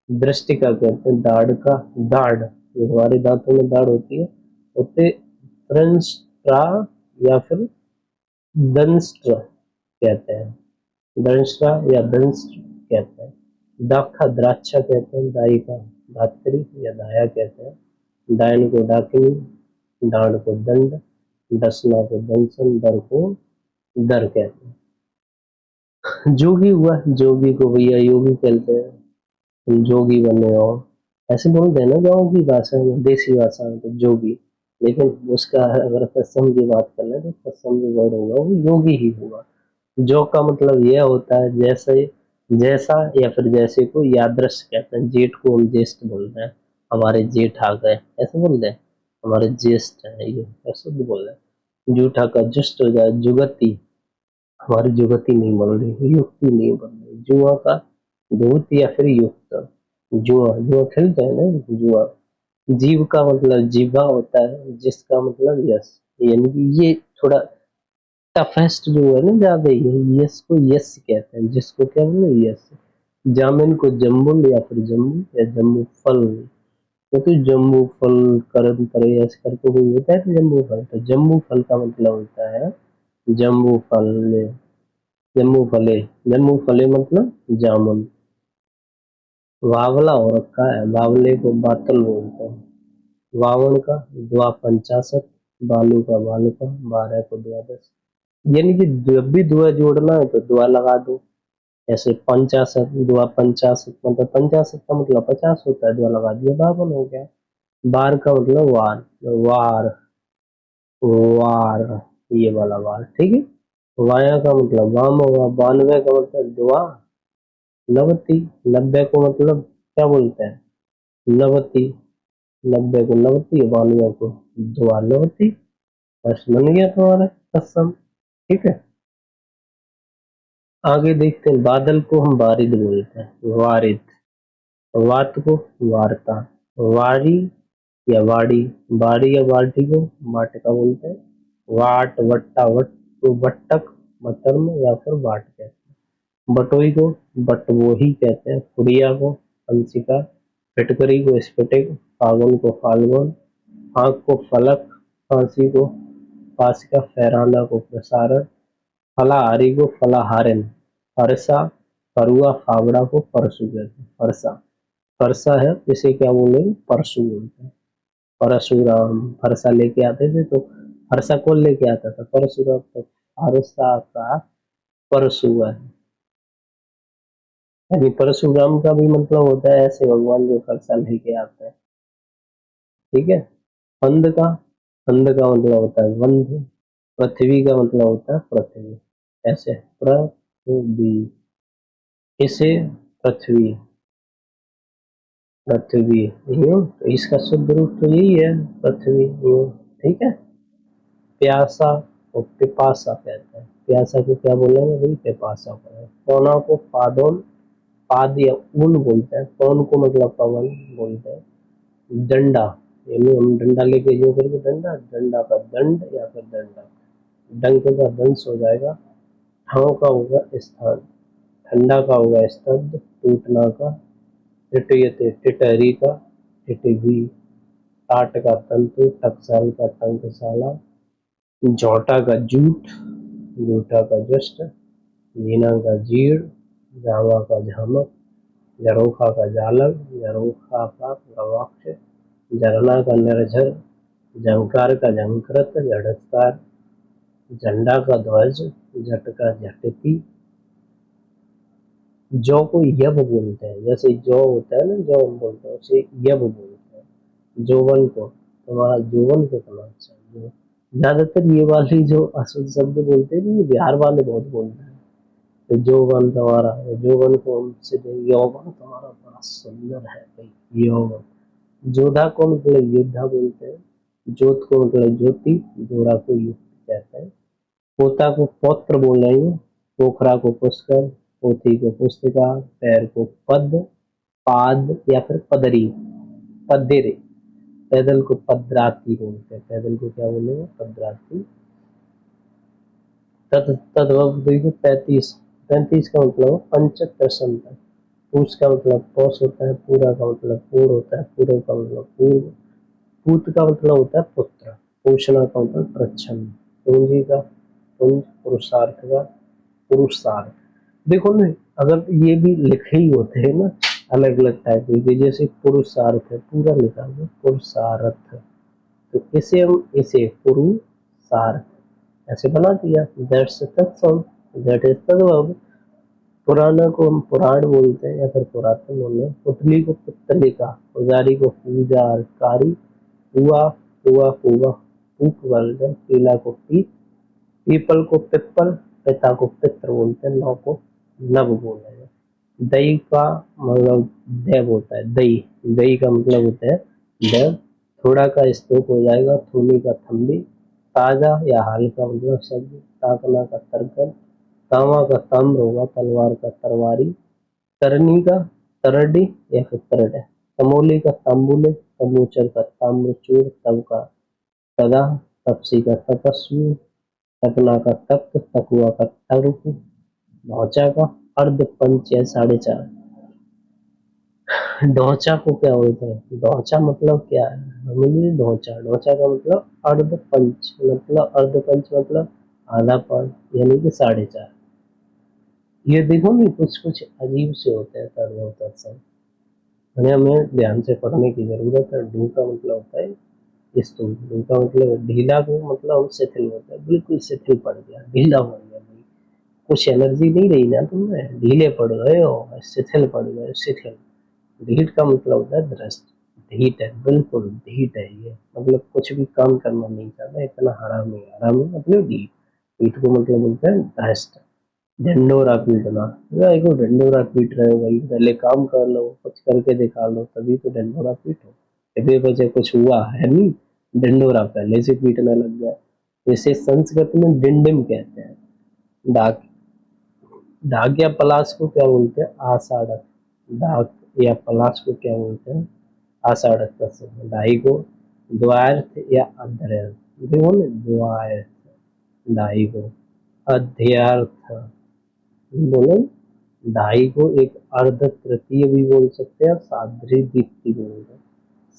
दृष्टि का कहते हैं, दाढ़ का दाढ़, जो हमारे दांतों में दाढ़ होती है उसे दंष्ट्रा या फिर दंष्ट्र कहते हैं, दंष्ट्रा या दंष्ट्र कहते हैं। दाखा द्राक्षा कहते हैं, दाई का धात्री या दाया कहते हैं, डायन को डाकिनी, डांड को दंड, डसना को दंसन, दर को दर कहते हैं। जोगी हुआ, जोगी को भैया योगी कहते हैं, तुम जोगी बने हो, ऐसे बोलते हैं ना गाँव की भाषा में, देसी भाषा में तो जोगी। लेकिन उसका अगर तत्सम की बात कर ले तो तत्सम जो वर्ड होगा वो योगी ही होगा। जो का मतलब यह होता है जैसे जैसा या फिर जैसे को यादृश कहते हैं। जेठ को हम ज्येष्ठ बोलते हैं, हमारे जेठ आ गए ऐसे बोलते हैं, हमारे ज्येष्ठ है ये ऐसे भी बोल रहे हैं। जूठा का जुष्ट हो जाए जुगति, हमारी जुगति नहीं बन रही, युक्ति नहीं बन रही। जुआ का धूत या फिर युक्त, जुआ जुआ खेलते हैं ना जुआ। जीव का मतलब जीवा होता है, जिसका मतलब यश, यानी कि ये थोड़ा टफेस्ट जो है ना ज्यादा ही, यश को यश कहते हैं, जिसको क्या बोले यश। जामुन को जम्बुल या फिर जम्बू या जम्बू फल, क्योंकि जम्बू फल कर्म करे ऐसे करके कोई होता है ना जम्बू फल, तो जम्बू फल का मतलब होता है जम्बू फल, जम्बू फले, जम्बू फले मतलब जामुन। वावला हो रखा है, वावले को बातल बोलते हैं। वावन का द्वा पंचाशत, बालू का बालुका, 12 को द्वादश। यानी कि जब भी दुआ जोड़ना है तो दुआ लगा दो। ऐसे पंचाशत, दुआ पंचाशत मतलब पंचाशत का मतलब 50 होता है, दुआ लगा दिया 52 हो गया। बार का मतलब वार, वार, वार, ये वाला वार, ठीक है। वाया का मतलब वाम होगा, 92 का मतलब दुआ, नवती, 90 को मतलब क्या बोलते हैं नवती, 90 को नवती, 92 को दुआ नवती। बस बन गया तुम्हारा कसम, ठीक है। आगे देखते हैं, बादल को हम बारिद बोलते हैं, वारिद। वात को वार्ता, वारी या वाड़ी, बाड़ी या बाल्टी को वाटिका बोलते हैं। वाट, वट्टा, वट को वट्टक, मतर्म या फिर वाट कहते हैं। बटोई को बटवोही कहते हैं। फुड़िया को पंचिका, फिटकरी को स्फटिक, फागुन को फाल्गुन, आँख को फलक, फांसी को फासिका, फहराना को प्रसारण, फलाहारी को फलाहारिन, फरसा, फरुआ, फावड़ा को परसू कहते हैं। फरसा, फरसा है इसे क्या बोलेंगे परसू बोलते हैं। परशुराम फरसा लेके आते थे, तो फरसा कौन लेके आता था, परशुराम। तो फरसा का परसू है, यानी परशुराम का भी मतलब होता है ऐसे भगवान जो फरसा लेके आते हैं, ठीक है। फंद का, फंद का मतलब होता है वंध। पृथ्वी का मतलब होता है पृथ्वी, ऐसे पृथ्वी, इसे पृथ्वी, पृथ्वी यूं, तो इसका शुद्ध रूप तो यही है पृथ्वी यूं, ठीक है। प्यासा और पिपासा कहते हैं। प्यासा को क्या बोलेंगे भाई, पिपासा बोलेंगे। पौना को पादोन, पाद या ऊन बोलते हैं। पौन को मतलब पवन बोलते हैं। डंडा, यानी हम डंडा लेके जो करके डंडा, डंडा का दंड या फिर डंडा, डंक का दंश हो जाएगा। ठाव का होगा स्थान, ठंडा का होगा स्तब्ध, टूटना का, टिटयते टिटहरी का, टिटवी, टाट का तंतु, टकसाल का टंकशाला, जौटा का जूट, जूठा का जस्ट, जीना का जीर्ण, जावा का झामक, झरोखा का जालग, झरोखा का गवाक्ष, झरना का निर्झर, झंकार का झंकृत, झड़कार, झंडा का ध्वज, झट का झटती। जौ को यब बोलते हैं, जैसे जौ होता है ना, जौ हम बोलते हैं उसे यब बोलते हैं। जोवन को, तुम्हारा जोवन कितना अच्छा है। ज्यादातर ये वाली जो अशुद्ध शब्द बोलते हैं ये बिहार वाले बहुत बोलते हैं। तो जोवन तुम्हारा, जोवन को हमसे यौवन तुम्हारा बड़ा सुंदर है भाई, यौवन। जोधा को मतलब योद्धा बोलते हैं। जोत को मतलब ज्योति, जोड़ा को युक्त कहते हैं। पोता को पौत्र बोलेंगे। पोखरा को पुष्कर, पोथी को पुस्तिका, पैर को पद, पाद या फिर पदरी, पदरे। पैदल को पदराती बोलते हैं, पैदल को क्या बोलेंगे पदराती। तद तद्भव देखो 35, 35 का मतलब पंचत्र संतन। पूछ का मतलब पौष होता है, पूरा का मतलब पूर्ण होता है, पूरे का मतलब पूर्व, पूत का मतलब होता है पुत्र, पोषणा का मतलब प्रच्छन्न, पूंजी का पुंज, पुरुषार्थ का पुरुषार्थ। देखो ना, अगर ये भी लिखे ही होते हैं ना अलग अलग टाइप के, जैसे पुरुषार्थ है पूरा लिखा हुआ पुरुषार्थ, तो इसे हम इसे पुरुषार्थ ऐसे बना दिया। दैट्स तत्सम, दैट इज तद्भव। पुराना को हम पुराण बोलते हैं या फिर पुरातन बोलते हैं। पुतली को पुतलिका, पुजारी को पूजाकारी, पुआ, पुआ पुआ, पूक बोलते हैं। पीला को पीत, पीपल को पिप्पल, पिता को पित्र बोलते हैं। नौ को नव बोलेंगे। दही का मतलब दैव होता है, दही, दही का मतलब होता है दैव। थोड़ा का स्तूप हो जाएगा, थूली का थम्बी, ताजा या हाल का मतलब सब्जी, ताकना का तरकन, तांवा का ताम्र होगा, तलवार का तरवारी, तरनी का तरडी या फिर तरड है, तमोली का तांबुले, तमोचर का ताम्रचूर, तव का तदा, तपसी का तपस्वी, तपना का तप्त, तकुआ का तरुक, ढौचा का अर्ध पंच या 4.5। ढौचा को क्या बोलते हैं? ढौचा मतलब क्या है? हमें ढौचा, ढौचा का मतलब अर्ध पंच, मतलब अर्ध पंच मतलब आधा पान, यानी कि 4.5। ये देखो ना, कुछ कुछ अजीब से होते हैं तर्क दर्शन, यानी हमें ध्यान से पढ़ने की जरूरत है। ढू का मतलब होता है स्तूल, ढू का मतलब ढीला को मतलब हम शिथिल होता है, बिल्कुल शिथिल पड़ गया, ढीला पड़ गया भाई, कुछ एनर्जी नहीं रही ना तुम्हें, ढीले पड़ गए हो, शिथिल पड़ गए, शिथिल। ढीठ का मतलब होता है ध्रस्त, ढीठ है, बिल्कुल ढीठ है ये, मतलब कुछ भी काम करना नहीं चाहता, इतना हरामी, हरामी मतलब ढीठ। पीठ को मतलब बोलते हैं ध्रस्त। ढिंडोरा पीटना, भाई को ढिंडोरा पीट रहे हो भाई, पहले काम कर लो, कुछ करके दिखा लो, तभी तो ढिंडोरा पीटो। इतने बजे कुछ हुआ है नहीं, ढिंडोरा पहले से पीटने लग गया। इसे संस्कृत में डिंडिम कहते हैं। डाक, ढाक या पलाश को क्या बोलते हैं? आषाढ़क। ढाक या पलाश को क्या बोलते हैं? आषाढ़क का समय। ढाई को द्वार्थ या अध्र्यर्थ, देखो ना, द्वार्थ, ढाई को अध्यार्थ बोले। ढाई को एक अर्ध तृतीय भी बोल सकते हैं, सादरी दीप्ति भी बोलते हैं,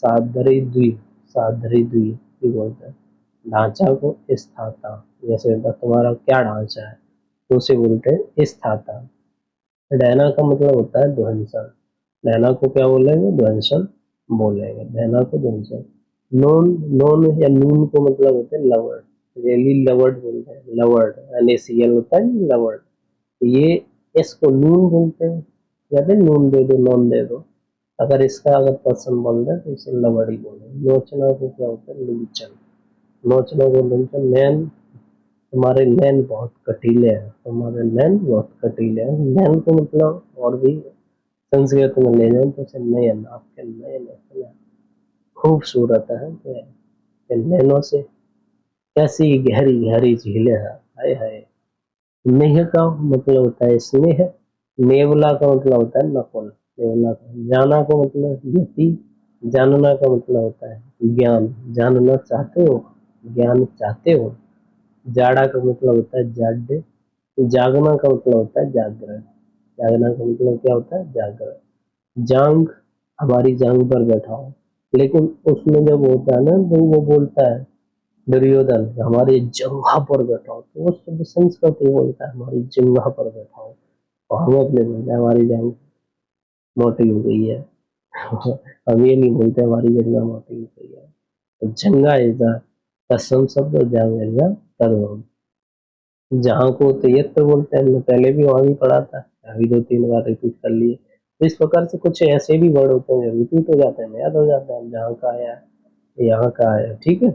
सादरी द्वीप, सादरी द्वीप भी बोलते हैं। ढांचा को स्थाता, जैसे तुम्हारा क्या ढांचा है, तो उसे बोलते हैं स्थाता। डैना का मतलब होता है ध्वंसन, डैना को क्या बोलेंगे? ध्वंसन बोलेंगे, डैना को ध्वंसन। नोन, नोन या नून को मतलब होते हैं लवड़, रेली लवड़ बोलते हैं, लवड़, NaCl होता है ना, लवड़। ये इसको नून बोलते हैं, कहते हैं नून दे दो, नॉन दे दो। अगर इसका अगर पर्सन बोल रहे तो इसे लवड़ी बोले। लोचना को क्या होता है? लुंचन, लोचना को लुंचन। नैन, तुम्हारे नैन बहुत कटीले हैं, तुम्हारे नैन बहुत कटीले हैं। नैन को मतलब और भी संस्कृत में ले जाए तो उसे नयन, आपके नयन इतने खूबसूरत है कि नैनों से कैसी गहरी गहरी झीलें हैं, हाय हाय। नेह का मतलब होता है स्नेह, नेवला का मतलब होता है नकुल, नेवला का। जाना का मतलब यति, जानना का मतलब होता है ज्ञान, जानना चाहते हो, ज्ञान चाहते हो। जाड़ा का मतलब होता है जाड्य, जागना का मतलब होता है जागरण, जागना का मतलब क्या होता है? जागरण। जांग, हमारी जांग पर बैठा हो, लेकिन उसमें जब होता है ना तो वो बोलता है दुर्योधन हमारी जंघा पर बैठा हो, तो वो शब्द संस्कृत ही बोलता है हमारी जंघा पर बैठा हो, और हम अपने बोलते हैं हमारी जांग मोटी हो गई है। हम ये नहीं बोलते हमारी जंघा मोटी हो गई है। तो जंगा इज द तत्सम शब्द, और जांग इज द तद्भव। जहाँ को तैयत बोलते हैं, हमने पहले भी वहां भी पढ़ा था, अभी 2-3 बार रिपीट कर लिए। तो इस प्रकार से कुछ ऐसे भी वर्ड होते हैं जो रिपीट हो जाते हैं, याद हो जाते हैं, जहाँ का आया, यहाँ का आया, ठीक है।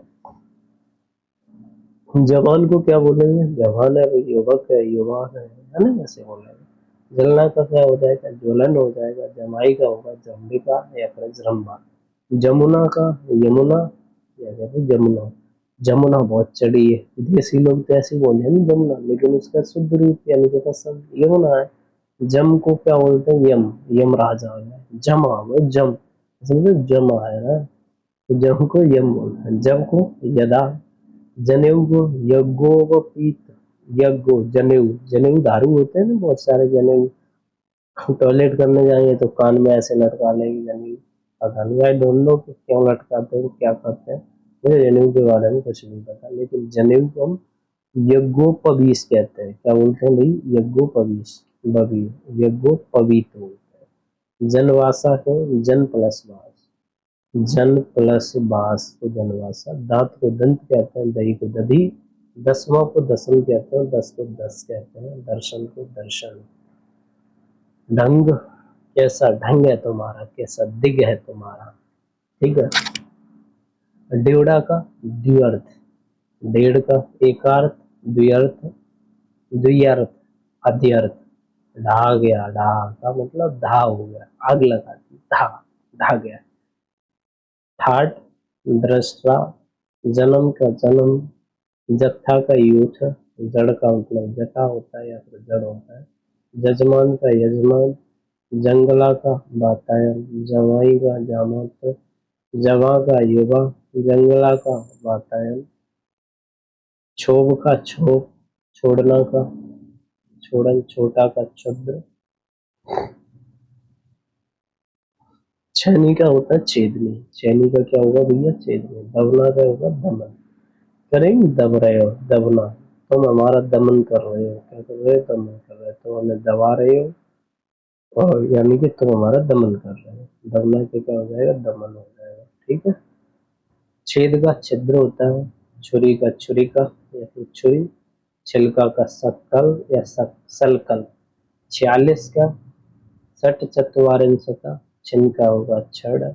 जवान को क्या बोलेंगे? जवान है भाई, युवक है, युवान है ना, ऐसे बोलेंगे। जलना का क्या हो जाएगा? ज्वलन हो जाएगा। जमाई का होगा जम्बिका या फिर जम्बा। जमुना का यमुना या कहते जमुना, जमुना बहुत चढ़ी है। देसी लोग तो ऐसे बोले हैं ना जमुना, लेकिन उसका शुद्ध रूप यानी कि सब यमुना है। जम को क्या बोलते हैं? यम, यम राजा है। जमा वो जम, समझो जमा है ना, तो जम को यम बोलते हैं। जब को यदा, जनेऊ को यज्ञोपवीत, यज्ञो जनेऊ, जनेऊ धारू होते हैं ना बहुत सारे जनेऊ, टॉयलेट करने जाएंगे तो कान में ऐसे लटका लेंगे जनेऊ। पता नहीं, आई डोंट नो कि क्यों लटकाते हैं, क्या करते हैं, मुझे जनेऊ के बारे में कुछ नहीं पता, लेकिन जनेऊ को हम यज्ञोपवीत कहते हैं। क्या बोलते हैं भाई? यज्ञोपवीत, बवी, यज्ञोपवीत बोलते हैं। जनवासा को जन प्लस वास, जन प्लस बास को जनवासा। दांत को दंत कहते हैं, दही को दधी, दसवां को दसम कहते हैं, दस को दस कहते हैं, दर्शन को दर्शन। ढंग, कैसा ढंग है तुम्हारा, कैसा दिग है तुम्हारा, ठीक है। डेवढ़ा का द्व्यर्थ, डेढ़ का एकार्थ, द्व्यर्थ, द्व्यर्थ, अध्यर्थ। ढा गया, ढा का मतलब धा हो गया, आग लगा दी, ढा, ढा गया। ठाट दृष्टा, जन्म का जन्म, जत्था का यूथ, जड़ का मतलब जटा होता है या फिर जड़ होता है, जजमान का यजमान, जंगला का वातायन, जवाई का जामात्र, जवा का युवा, जंगला का वातायन, क्षोभ का क्षोभ, छोड़ना का छोड़न, छोटा का क्षुद्र, छैनी का होता है छेदनी, छैनी का क्या होगा भैया, छेदनी, दबना का होगा दमन, करेंगे दब रहे हो, दबना, तुम हमारा दमन कर रहे हो, क्या कर रहे हो, दमन कर रहे हो, तुम हमें दबा रहे हो, और यानी कि तुम हमारा दमन कर रहे हो, दबना के क्या हो जाएगा, दमन हो जाएगा, ठीक है। छेद का छिद्र होता है, छुरी का छुरिका या फिर छुरी, छिलका का सक्कल या सलकल, 46 का, सट चत्वारिंशता, छिन का होगा छड़,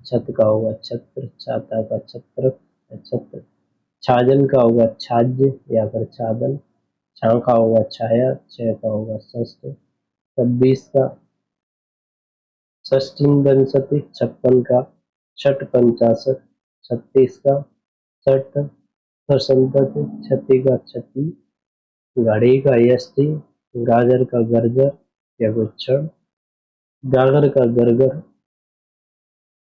छत का होगा छत्र, छाता का छत्र या छत्र, छाजन का होगा छाज्य या फिर छादन, छा का होगा छाया, छ का होगा शस्त्र, 26 का, षष्टिंदंसति 56 का, षट पंचाशत, 36 का, षट ससंतति, क्षति का क्षति, घड़ी का यष्टि, गाजर का गर्जर या गुच्छड़, गागर का गरगर,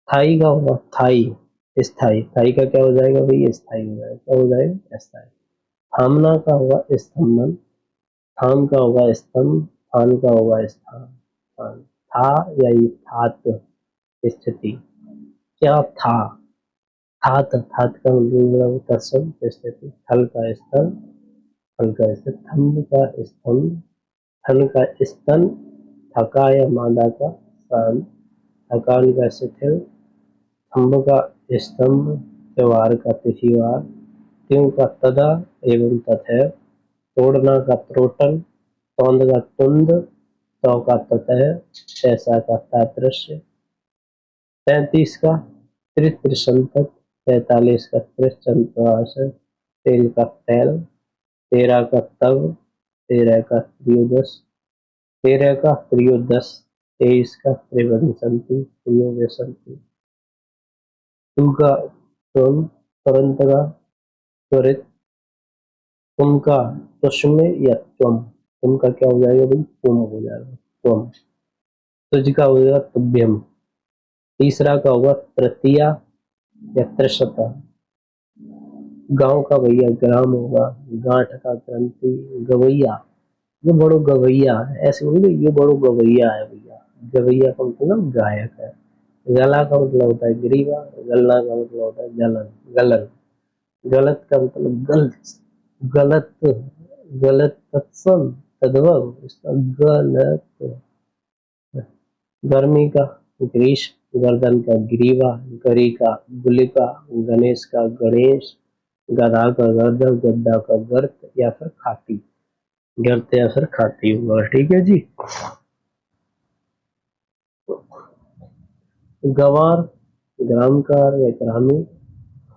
थाई का होगा थाई, स्थाई, थाई का क्या हो जाएगा भाई, स्थाई हो जाएगा, क्या हो जाएगा, स्थाई। थामना का होगा स्तंभन, थाम का होगा स्तंभ, थान का होगा स्थान, थान, था या ये थात, स्थिति, क्या था, थात, थात का मतलब तत्सम, स्थिति, थल का स्थल, फल का स्थल, थम्ब का स्तंभ, थन का स्तन, थका या मादा का सान, थकान का शिथिल, थम्ब का स्तंभ, त्योहार का तिथिवार, त्यों का तदा एवं तथैव, तोड़ना का त्रोटन, तौंद का तुंद, तौ का ततः, तैसा का तादृश्य, 33 का त्रिसंतत, 43 का त्रिचंद्रासन, तेल का तैल, 13 का तव, 13 का त्रयोदश, 13 का त्रयोदश, 23 का त्रिवंसंति, त्रयोविंशति, तू का तुम, तुरंत का त्वरित, तुम का तुष्म या तुम, तुम का क्या हो जाएगा भाई, तुम हो जाएगा, तुम, तुझ का हो जाएगा तुभ्यम, तीसरा का होगा तृतीया या त्रिशता, गांव का भैया ग्राम होगा, गांठ का ग्रंथि, गवैया, ये बड़ो गवैया है, ऐसे बोलोगे ये बड़ो गवैया है भैया, गवैया का मतलब गायक है, गला का मतलब होता है ग्रीवा, गलना का मतलब होता है गलन, गलन, गलत का मतलब गलत, गलत, गलत तत्सम, तद्भव, इसका गलत, गर्मी का ग्रीष्म, गर्दन का ग्रीवा, गरी का गुलिका, गणेश का गणेश, गधा का गर्दव, गड्ढा का गर्त या फिर खाती, गर्त या फिर खाती हुआ, ठीक है जी। गंवार, ग्रामकार या ग्रामीण,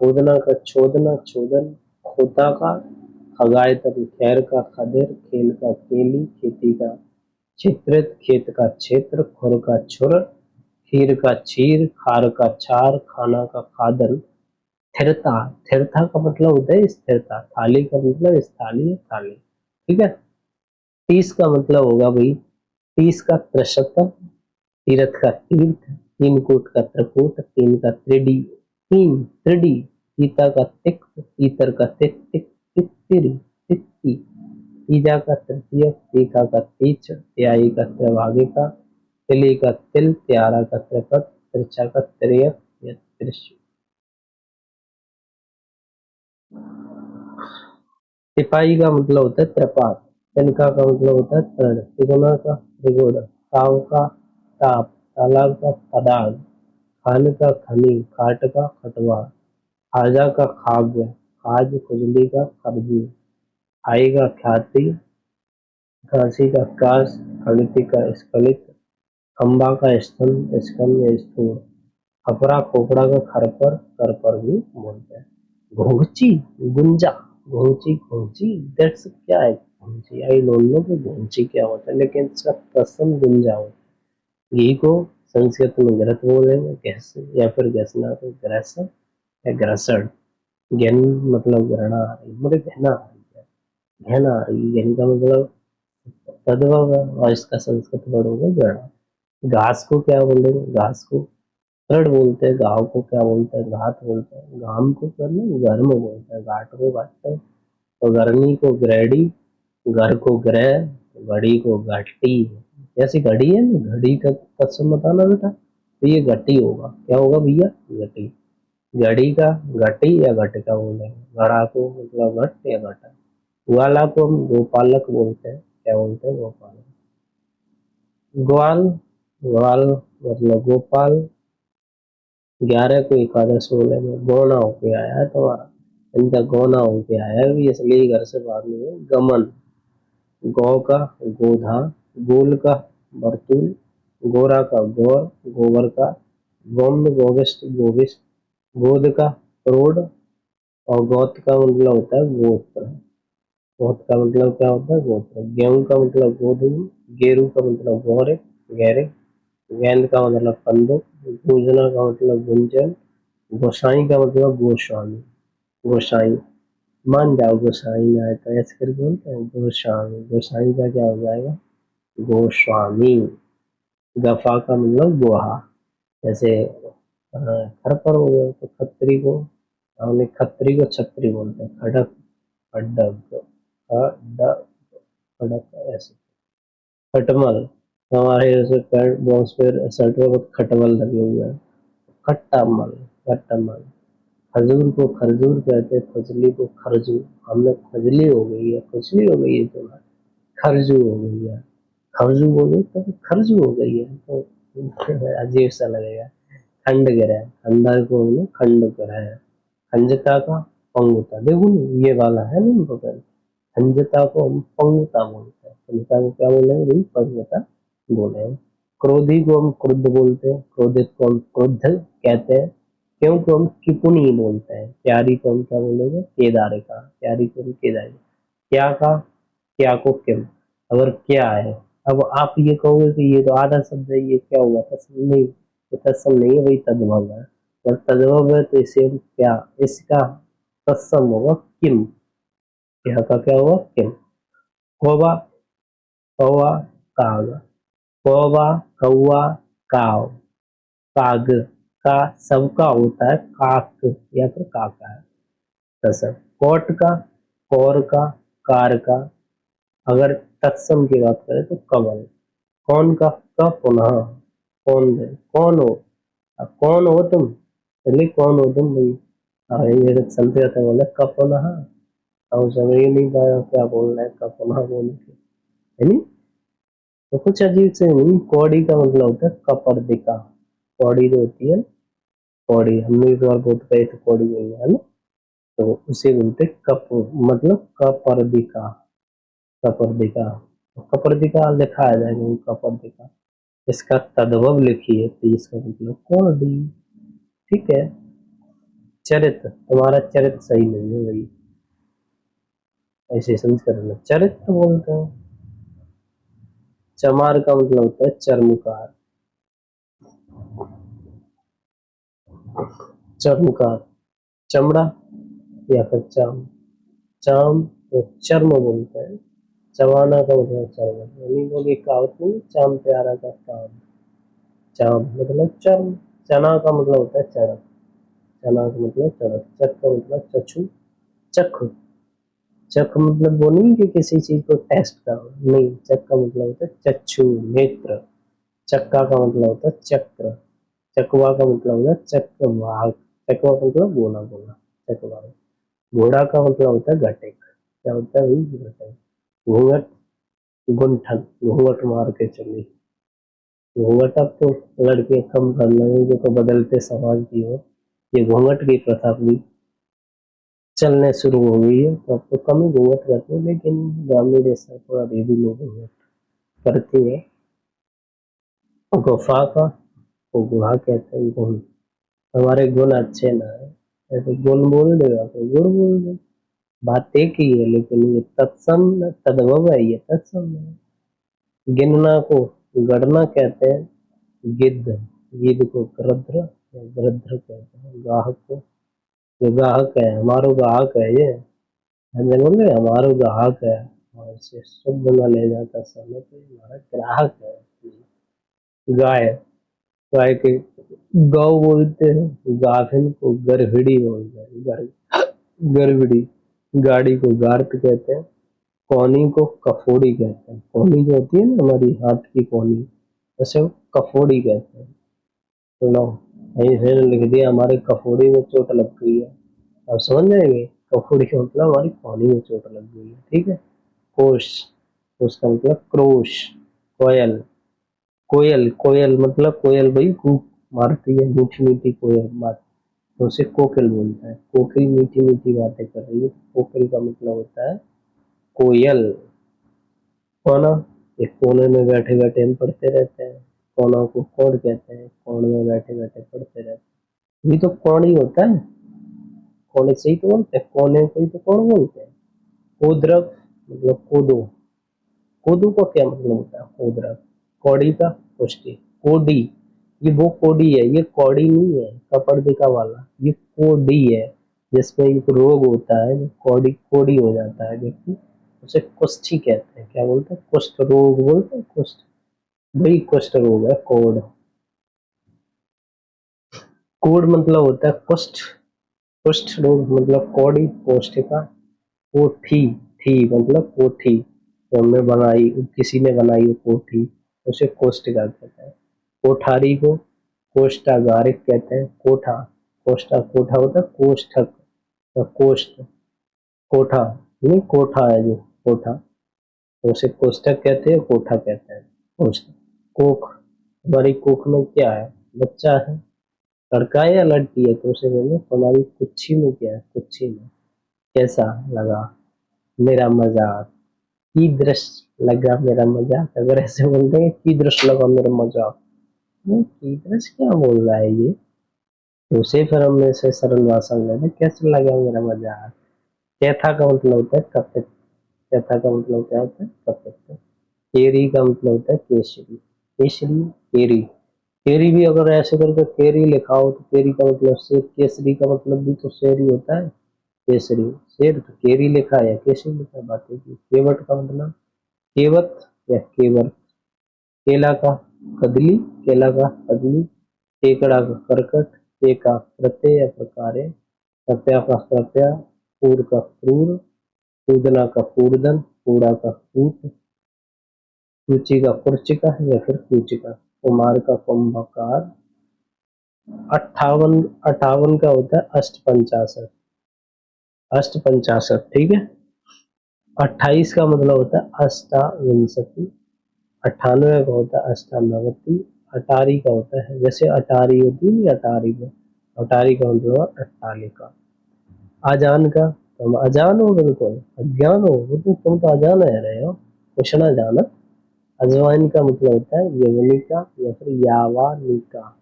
खोदना का छोदना, छोदन, खोता का खगायतन, खैर का खदिर, खेल का खेली, खेती का चित्रित, खेत का क्षेत्र, खुर का छुर, खीर का छीर, खार का छार, खाना का खादन, स्थिरता, स्थिरता का मतलब होता है स्थिरता, थाली का मतलब स्थाली, थाली, ठीक है। 30 का मतलब होगा भाई, 30 का त्रशतम, तीर्थ का तीर्थ, तीन कोट का त्रिकोट, तीन का त्रिडी, तीन त्रिडी, तीता का तिक्त, तीतर का तिक तिक, तित्तिरी, तित्ती, तीजा का तृतीय, तीखा का तीच, त्याई का त्रैभागिका, तिली का तिल, त्यारा का त्रिपद, तिरछा का त्रियक या त्रिश, तिपाही का मतलब होता है त्रिपात, तिनका का मतलब होता है तृण, तिगुना का त्रिगुण, ताव का ताप, तालाब का तडाग, खान का खनी, खाट का खटवा, खाजा का खाग्य, खाज खुजली का खरजी, खाई का ख्याति, काशी का काश, खलिति का स्खलित, खंबा का स्तंभ, स्कंद या स्थूल, खपरा खोपड़ा का खरपर, कर भी बोलते हैं। घोंची, गुंजा, घोंची घोंची, दैट्स क्या है, घुंची, आई डोंट नो कि घुंची क्या होता है, लेकिन इसका तत्सम गुंजा होता है। घी को संस्कृत में घृत बोलेंगे, गैस या फिर गैसना तो ग्रस या ग्रसड़। गहन मतलब घृणा आ रही, मुझे घृणा आ रही है, घृणा आ रही है, गहन का मतलब तद्भव है, और इसका संस्कृत वर्ड होगा घृणा। घास को क्या बोलेंगे, घास को रड बोलते हैं, गाँव को क्या बोलते हैं, घात बोलते हैं, घाम को करना गर्म बोलते हैं, घाट को घाटते हैं, तो गर्मी को ग्रेडी, घर को ग्रह, घड़ी को घटी। जैसी घड़ी है ना, घड़ी का तत्सम बताना बेटा, तो ये घटी होगा, क्या होगा भैया, घटी। घड़ी का घटी या घटिका बोलेंगे, घड़ा को मतलब घट या घटा। ग्वाला को हम गोपालक बोलते हैं, क्या बोलते हैं, गोपालक। ग्वाल, ग्वाल मतलब गोपाल। 11 को एकादश बोलेंगे, गौना होके आया है तुम्हारा, इनका गौना होके आया है भी, इसलिए घर से बाहर नहीं है। गमन, गौ का गोधा, गोल का बर्तूल, गोरा का गौर, गोबर का गोम्य, गोविष्ट गोविष्ट, गोद का करोड़, और गौत का मतलब होता है गोत्र। गौत का मतलब क्या होता है, गोत्र। गेहूं का मतलब गोधूम, गेरू का मतलब गौरे, गहरे, गेंद का मतलब बंदूक, गूंजना का मतलब गुंजन, गोसाई का मतलब गोस्वामी, गोसाई। मान जाओ गोसाई में आए तो ऐसे करके बोलते हैं गोस्वामी, गोसाई का क्या हो जाएगा, गोस्वामी। गफा का मतलब गोहा, जैसे घर पर हो गए तो खत्री को, हमने खत्री को छत्री बोलते हैं, खड़क, खड्डक, खड़क, खड़क ऐसे। खटमल, हमारे जैसे पैंट बॉक्स पे शर्ट में बहुत खटमल लगे हुए हैं, खट्टा मल, खट्टा मल। खजूर को खरजूर कहते हैं, खुजली को खरजू, हमने खुजली हो गई है, खुजली हो गई है तुम्हारी, खरजू हो गई है, खरजू बोले तो खरजू हो गई है, तो अजीब सा लगेगा। खंड ग्रह, खंडर को बोले खंड ग्रह। खंजता का पंगुता, देखो ना, ये वाला है ना इम्पोर्टेंट। खंजता को हम पंगुता बोलते हैं, खंजता को क्या बोलेंगे भाई, पंगुता बोले। क्रोधी को हम क्रुद्ध बोलते हैं, क्रोधित को हम क्रुद्ध कहते हैं। क्यों को हम किपुनी बोलते हैं, प्यारी को हम क्या बोलेंगे, केदारे का, प्यारी को हम केदारी। क्या का, क्या को किम, अगर क्या है। अब आप ये कहोगे कि ये तो आधा शब्द है, ये क्या हुआ, तत्सम नहीं, ये तत्सम नहीं है भाई, तद्भव है। और तद्भव है तो इसे हम क्या, इसका तत्सम होगा किम, क्या का क्या होगा, किम। कौवा, कौवा, काग, कौवा, कौवा, काव, काग का सबका होता है काक या फिर काका है तत्सम। कोट का, कौर का, कार का, अगर तत्सम की बात करें तो कमल। कौन का पुनः, कौन है, कौन हो, अब कौन हो तुम, चलिए कौन हो तुम भाई। ये चलते रहते बोले कब पुनः, हम समझ ही नहीं पाया क्या बोल रहे हैं, कब पुनः बोल के, है नी। तो कुछ अजीब से नहीं। कौड़ी का मतलब होता है कपर्दिका, कौड़ी जो होती है, कौड़ी हमने एक बार बहुत गए थे कौड़ी में, है ना, तो उसे बोलते कप, मतलब कपर्दिका, कपर्दिका। कपर्दिका लिखा आ जाएगा कपर्दिका। इसका तद्भव लिखिए तो इसका मतलब कौड़ी, ठीक है। चरित्र, तुम्हारा चरित्र सही नहीं है भाई, ऐसे समझ कर चरित्र बोलते हैं। चमार का मतलब होता है चर्मकार, चर्मकार, चमड़ा या फिर चाम, चाम तो चर्म बोलते हैं। चवाना का मतलब चर्म, यानी लोग एक कहावत नहीं, चाम प्यारा का काम, चाम मतलब चर्म। चना का मतलब होता है चढ़क, चना का मतलब चढ़क। चक का मतलब चक्षु, चख, चख मतलब वो नहीं कि किसी चीज को टेस्ट करो, नहीं, चक का मतलब होता है चक्षु, नेत्र। चक्का का मतलब होता है चक्र, चकवा का मतलब होता है चक्रवाक, चकवा का मतलब गोला गोला, चकवा। घोड़ा का मतलब होता है घटिक, क्या होता है भाई, घटिक। घूंघट, गुंठन, घूंघट मार के चली, घूंघट अब तो लड़के कम कर रहे जो तो बदलते समाज की हो, ये घूंघट की प्रथा भी चलने शुरू हो गई है, तो अब तो कम ही घूंघट करते हैं, लेकिन ग्रामीण ऐसा थोड़ा अभी भी लोग घूंघट करते हैं। गुफा का, वो गुहा कहते हैं गुण, हमारे गुण अच्छे ना है, ऐसे गुण बोल देगा तो गुण बोल दे, बात एक ही है, लेकिन ये तत्सम तद्भव है, ये तत्सम है। गिनना को गणना कहते हैं, गिद्ध, गिद्ध को गृध्र या गृध्र कहते हैं। गाहक को, जो ग्राहक है, हमारो ग्राहक है ये, हम बोल रहे हमारो ग्राहक है, और इसे शुद्ध न ले जाता समय तो हमारा ग्राहक है। गाय, गाय के गौ बोलते हैं, गाभिन को गर्भिणी बोलते हैं, गर्भिणी। गाड़ी को गार्त कहते हैं, कौनी को कफोड़ी कहते हैं। कौनी जो होती है ना हमारी हाथ की कौनी, उसे कफोड़ी कहते हैं। तो लो, ऐसे लिख दिया हमारे कफोड़ी में चोट लग गई है, अब समझ जाएंगे कफोड़ी का मतलब हमारी कौनी में चोट लग गई है। ठीक है। कोश, उसका मतलब क्रोश। कोयल, कोयल, कोयल मतलब कोयल भाई कूक मारती है, मीठी मीठी कोयल बात, तो उसे कोकिल बोलता है। कोकिल मीठी मीठी बातें कर रही है, कोकिल का मतलब होता है कोयल। कोना, एक कोने में बैठे बैठे हम पढ़ते रहते हैं, कोना को कोण कहते हैं, कोण में बैठे बैठे पढ़ते रहते हैं, ये तो कोण ही होता है। कोने से ही तो बोलते हैं, कोने को ही तो कोण बोलते हैं। कोद्रव मतलब कोदो, कोदो का क्या मतलब होता है, कोद्रव। कौड़ी का कुश्ती, कोडी, ये वो कोडी है, ये कौड़ी नहीं है कपर्दिका वाला, ये कोडी है, जिसमें एक रोग होता है, कौड़ी कोड़ी हो जाता है व्यक्ति, उसे कुष्ठी कहते हैं। क्या बोलते हैं, कुष्ठ रोग बोलते हैं, कुष्ठ, वही कुष्ठ रोग है कोड़। कोड़ मतलब होता है कुष्ठ, कुष्ठ रोग मतलब कौड़ी, कोष्ठिका। कोठी, थी मतलब कोठी, तो हमने बनाई, किसी ने बनाई है कोठी, उसे कोष्ठिका कहते हैं। कोठारी को कोष्ठागारिक कहते हैं। कोठा, कोष्ठा, कोठा होता है कोष्ठक या कोष्ठ, कोठा नहीं, कोठा है जो कोठा, तो उसे कोष्ठक कहते हैं, कोठा कहते हैं। कोष्ठ, कोख, हमारी कोख में क्या है, बच्चा है, लड़का है या लड़की है, तो उसे बोले हमारी कुच्छी में क्या है, कुच्छी में। कैसा लगा मेरा मजाक, कीदृश लगा मेरा मजाक, अगर ऐसे बोल देंगे कीदृश लगा मेरा मजाक, कीदृश क्या बोल रहा है ये, तो उसे फिर हम ऐसे सरल भाषा में लेते कैसे लगा मेरा मजाक। कैथा का मतलब होता है कपित, कैथा का मतलब क्या होता है, कपित। केरी का मतलब होता है केसरी, केसरी, केरी। केरी भी अगर ऐसे करके केरी लिखा हो तो केरी का मतलब शेर, केसरी का मतलब भी तो शेर ही होता है, केसरी शेर, तो केरी लिखा है या केसरी लिखा है, बात है की। केवट का मतलब केवट या केवर। केला का कदली, केला का कदली। केकड़ा का करकट, के का प्रत्यय या प्रकार्य, कृपया का कृपया, क्रूर का क्रूर, कूदना का कूर्दन, कूड़ा का कूट, कुची का कुर्चिका या फिर कुचिका, कुमार का कुंभकार। 58, 58 का होता है अष्टपंचाशत, अष्टपंचाशत, ठीक है। 28 का मतलब होता है अष्टाविंशति। 98 का होता है अष्टानवति। अटारी का होता है, जैसे अटारी होती है ना, अटारी में, अटारी का मतलब है अट्टालिका। अजान का, तुम अजान हो, बिल्कुल अज्ञान हो, वो तो तुम तो अजान है रहे हो, कुछ ना जाना। अजवाइन का मतलब होता है यवनिका या फिर यावानिका,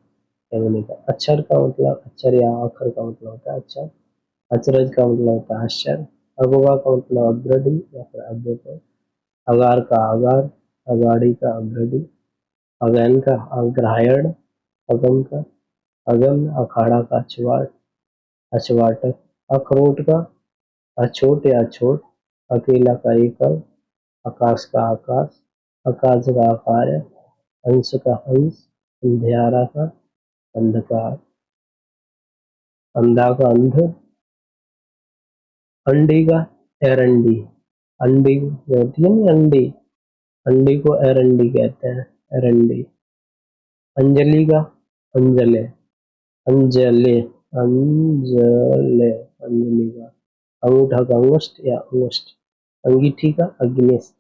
यवनिका। अक्षर का मतलब, अक्षर या अक्षर का मतलब होता है अक्षर। अचरज का मतलब होता है आश्चर्य। अगवा का मतलब अग्रणी या फिर अग्रणी। अगार का आगार, अगाड़ी का अग्रणी। अगैन का अग्रहायण, अगम का अगम, अखाड़ा का अछवाट, अछवाटक। अखरोट का अछोट या अछोट। अकेला का एकल। आकाश का आकाश, आकाश का आकार, अंश का हंस, अंधियारा का अंधकार, अंधा का अंध। अंडी का एरंडी, अंडी जो होती है ना अंडी, अंडी को एरंडी कहते हैं, एरंडी। अंजलि का अंजले, अंजले, अंजले, अंजलि का। अंगूठा का अंगुष्ठ या अंगुष्ठ। अंगीठी का अग्निश।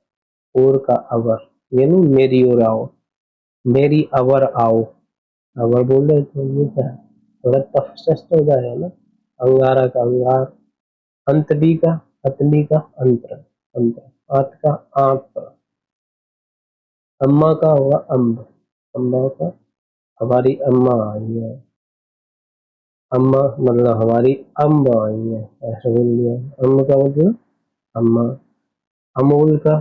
और का अवर, यानी मेरी ओर आओ, मेरी अवर आओ, अवर बोल रहे तो ये क्या है, थोड़ा तफस्ट हो जाएगा ना। अंगारा का अंगार। अंतड़ी का अतली का अंतर, अंतर। आत का आंत। अम्मा का होगा अम्ब, अम्मा का, हमारी अम्मा आई है। अम्मा मतलब हमारी अम्मा आई है, ऐसा बोल दिया। अम्मा का मतलब अम्मा। अमूल का,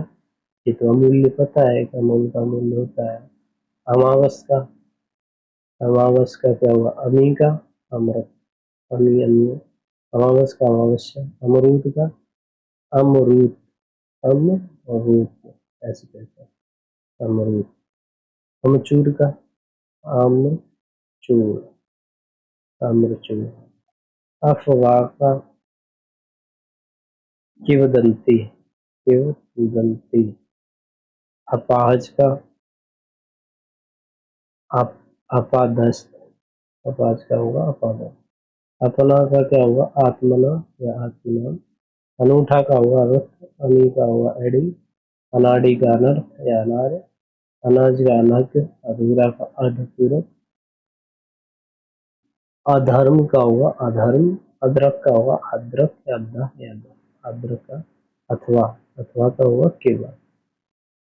ये तो अमूल्य पता है कि अमूल का अमूल्य होता है। अमावस का, अमावस का क्या हुआ? अमी का अमृत, अमी अमी, अमावस का अमावस्या। अमरूद का अमरूद, अमरूद ऐसे कहते हैं, अमरूद। अमचूर का आमचूर, अमरचूर। अफवाह का किंवदंती, किंवदंती। अपाहज का अपादस्थ, अपाज का होगा अपादस्थ। अपना का क्या होगा? आत्मना या आत्मना। अनूठा का होगा अर्थ, अनी का होगा एडी, अनाड़ी का अनर्थ या अनार्य, अनाज का अनर्थ, अधूरा का अर्धपूरक। अधर्म का होगा अधर्म, अदरक का होगा अदरक या अद्धा या अदरक का। अथवा, अथवा का होगा केवल।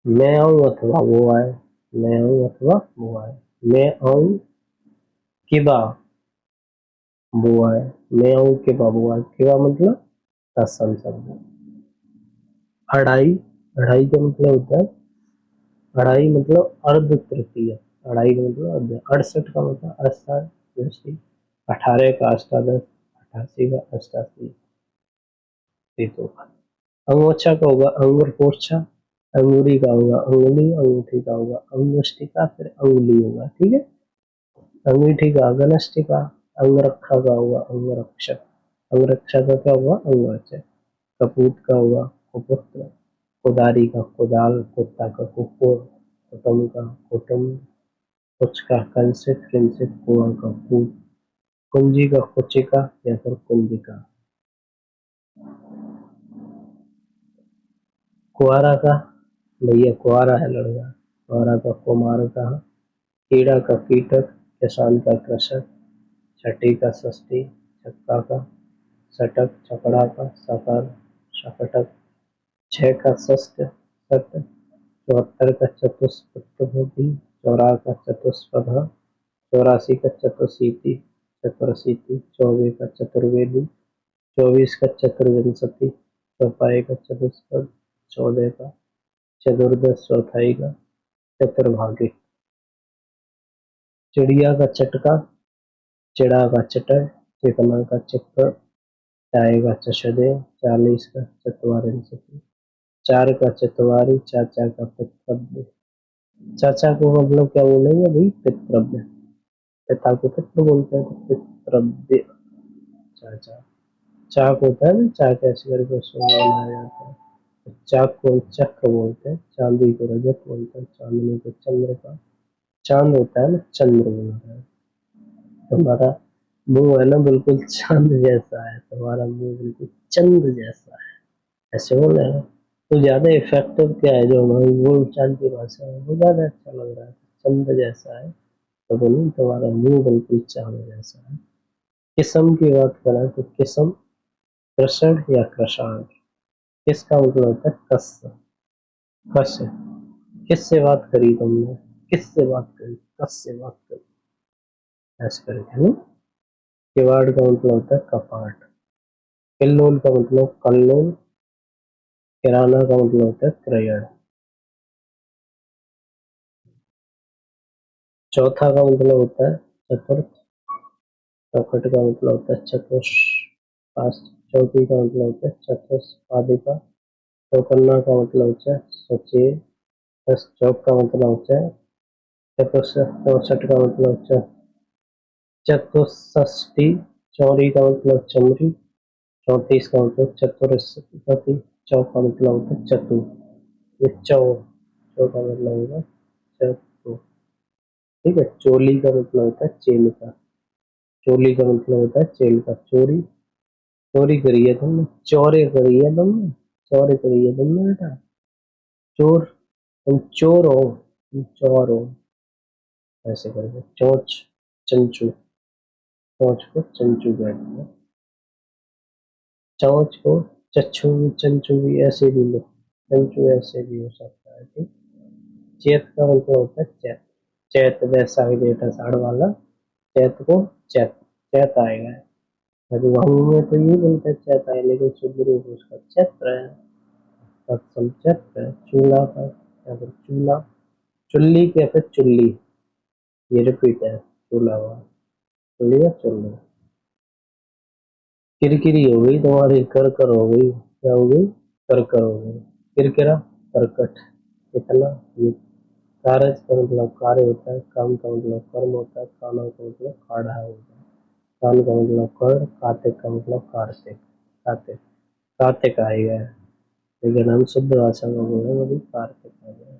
मैं आऊं अथवा वो आए, मैं आऊं अथवा वो आए। मैं आऊं किबा वो आए, मैं आऊं किबा वो आए। किबा मतलब तत्सम शब्द। अढ़ाई, अढ़ाई का मतलब होता है, अढ़ाई मतलब अर्ध तृतीय। अढ़ाई का मतलब अड़सठ का मतलब अष्टादशी, 18 का अष्टादश, 88 का अष्टासी। तो अंगोछा का होगा अंगुर पोछा, अंगूरी का होगा अंगुली, अंगूठी का होगा अंगुष्टिका, फिर अंगुली होगा। ठीक है। अंगीठी का अगनष्टिका, अंगरखा का होगा अंगरक्षक, अंगरक्षा का क्या होगा? अंगरक्षक। कपूत का होगा कुपुत्र, कुदारी का कुदाल, कुत्ता का कुकुर, कुटुम का कुटुम्ब, कुछ का कंसित, किंसित, कुआं का कूप, कुंजी का कुचिका या फिर कुंजिका। कुआरा का, भैया कुआरा है लड़का। कुआरा का कुमार का, कीड़ा का कीटक, किसान का कृषक, छठी का षष्ठी, छक्का का शतक, छकड़ा का सकर, शकटक, छह का षष्ठ सत, 74 का चतुष्पदी, 14 का चतुष्पद, 84 का चतुशीति, चतुरशीति, 24 का चतुर्वेदी, 24 का चतुर्विंशति, चौपाई का चतुष्पद, 14 का चतुर्दश, चौथाई का चतुर्भागी। चिड़िया का चटका, चिड़ा का चटर, चिकना का चिक्कड़, चाय का चषदे, 40 का चतवारिंशति, 4 का चतवारी, चाचा का पितृव्य। चाचा को मतलब क्या बोलेंगे भाई? पितृव्य। पिता को पितृ बोलते हैं तो पितृव्य चाचा। चाक होता है ना, चाक ऐसे करके उसको बनाया जाता है। तो चाक को चक्र बोलते हैं, चांदी को रजत बोलते हैं, चांदनी को चंद्र का। चांद होता है ना, चंद्र बोलता है। तुम्हारा मुंह है ना बिल्कुल चांद जैसा है, तुम्हारा मुंह बिल्कुल चंद जैसा है, ऐसे बोल रहे हैं। तो ज्यादा इफेक्टिव क्या है जो हमारी बोलचाल की भाषा है, वो ज्यादा अच्छा लग रहा है। चंद जैसा है तो बोलूँ तुम्हारा मुंह बिल्कुल चांद जैसा है। किस्म की बात करें तो किस्म कृषण या कृषाण। किसका मतलब होता है कस, कस। किससे बात करी तुमने? किससे बात करी? कस से बात करी, ऐसे करके है ना। किवाड़ का मतलब होता है कपाट। किल्लोल का मतलब कल्लोल, किराना का मतलब होता है क्रयण। चौथा का मतलब होता है चतुर्थ, चौखट का मतलब होता है चतुष्पाद, चौथी का मतलब होता है चतुष्पादिका, चौकन्ना का मतलब होता है सचेत, दस चौक का मतलब होता है चौसठ का मतलब होता है चतुष्षष्टि, चौरी का मतलब चमरी, 34 का मतलब चतुरस्रति, चौ का मतलब होता है चतुर। ये चौ का मतलब होगा चतुर। ठीक है। चोली का मतलब होता है चेल का, चोली का मतलब होता है चेल का। चोरी, चोरी करी है तुमने, चौरे करी है तुमने, चौरे करी है तुमने बेटा। चोर, तुम चोर हो, तुम चोर हो, ऐसे करके। चोंच, चंचू, चोंच को चंचू कहते हैं। चोंच को चच्छू भी, चंचू भी, ऐसे भी लो, चंचू ऐसे भी हो सकता है। ठीक। चैत का मतलब होता है चैत, चैत वैसा ही डेटा साढ़ वाला, चैत को चैत। चैत आएगा। मधुबन में तो ये बोलते चैत आए, लेकिन शुद्ध रूप उसका चैत्र है। तत्सम चैत्र है। चूल्हा का या फिर चूल्हा, चुल्ली के फिर चुल्ली, ये रिपीट है। चूल्हा हुआ, चुल्ली या चुल्ली। किरकिरी हो गई तुम्हारी, कर कर हो गई, क्या हो गई? कर कर हो गई। किरकिरा, करकट। इतना ये कारज का मतलब कार्य होता है, काम का मतलब कर्म होता है, काना का मतलब काढ़ा होता है, कान का मतलब कर्ण, कार्तिक का मतलब कार्तिक, कार्तिक, कार्तिक आएगा। लेकिन हम शुद्ध भाषा में बोले वो भी कार्तिक आ गया।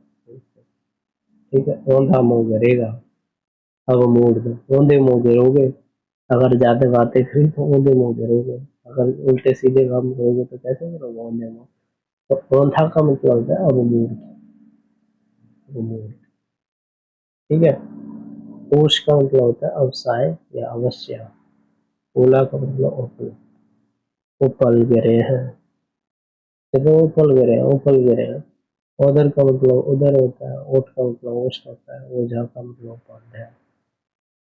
ठीक है। औंधा मुंह गिरेगा, अब मूड दो, औंधे मुंह गिरोगे। अगर ज्यादा बातें करी तो औंधे मुंह गिरोगे। अगर उल्टे सीधे काम करोगे तो कैसे करोगे? औंधे मुंह। तो औंधा का मतलब होता है अब मूड, अब मूड। ठीक है। ओश का मतलब होता है अवसाय या अवश्य। ओला का मतलब उपल, उपल गिरे हैं। देखो उपल गिरे हैं, उपल गिरे हैं। उधर का मतलब उधर होता है, ओठ का मतलब ओष्ठ होता है, ओझा का मतलब उपाध्याय,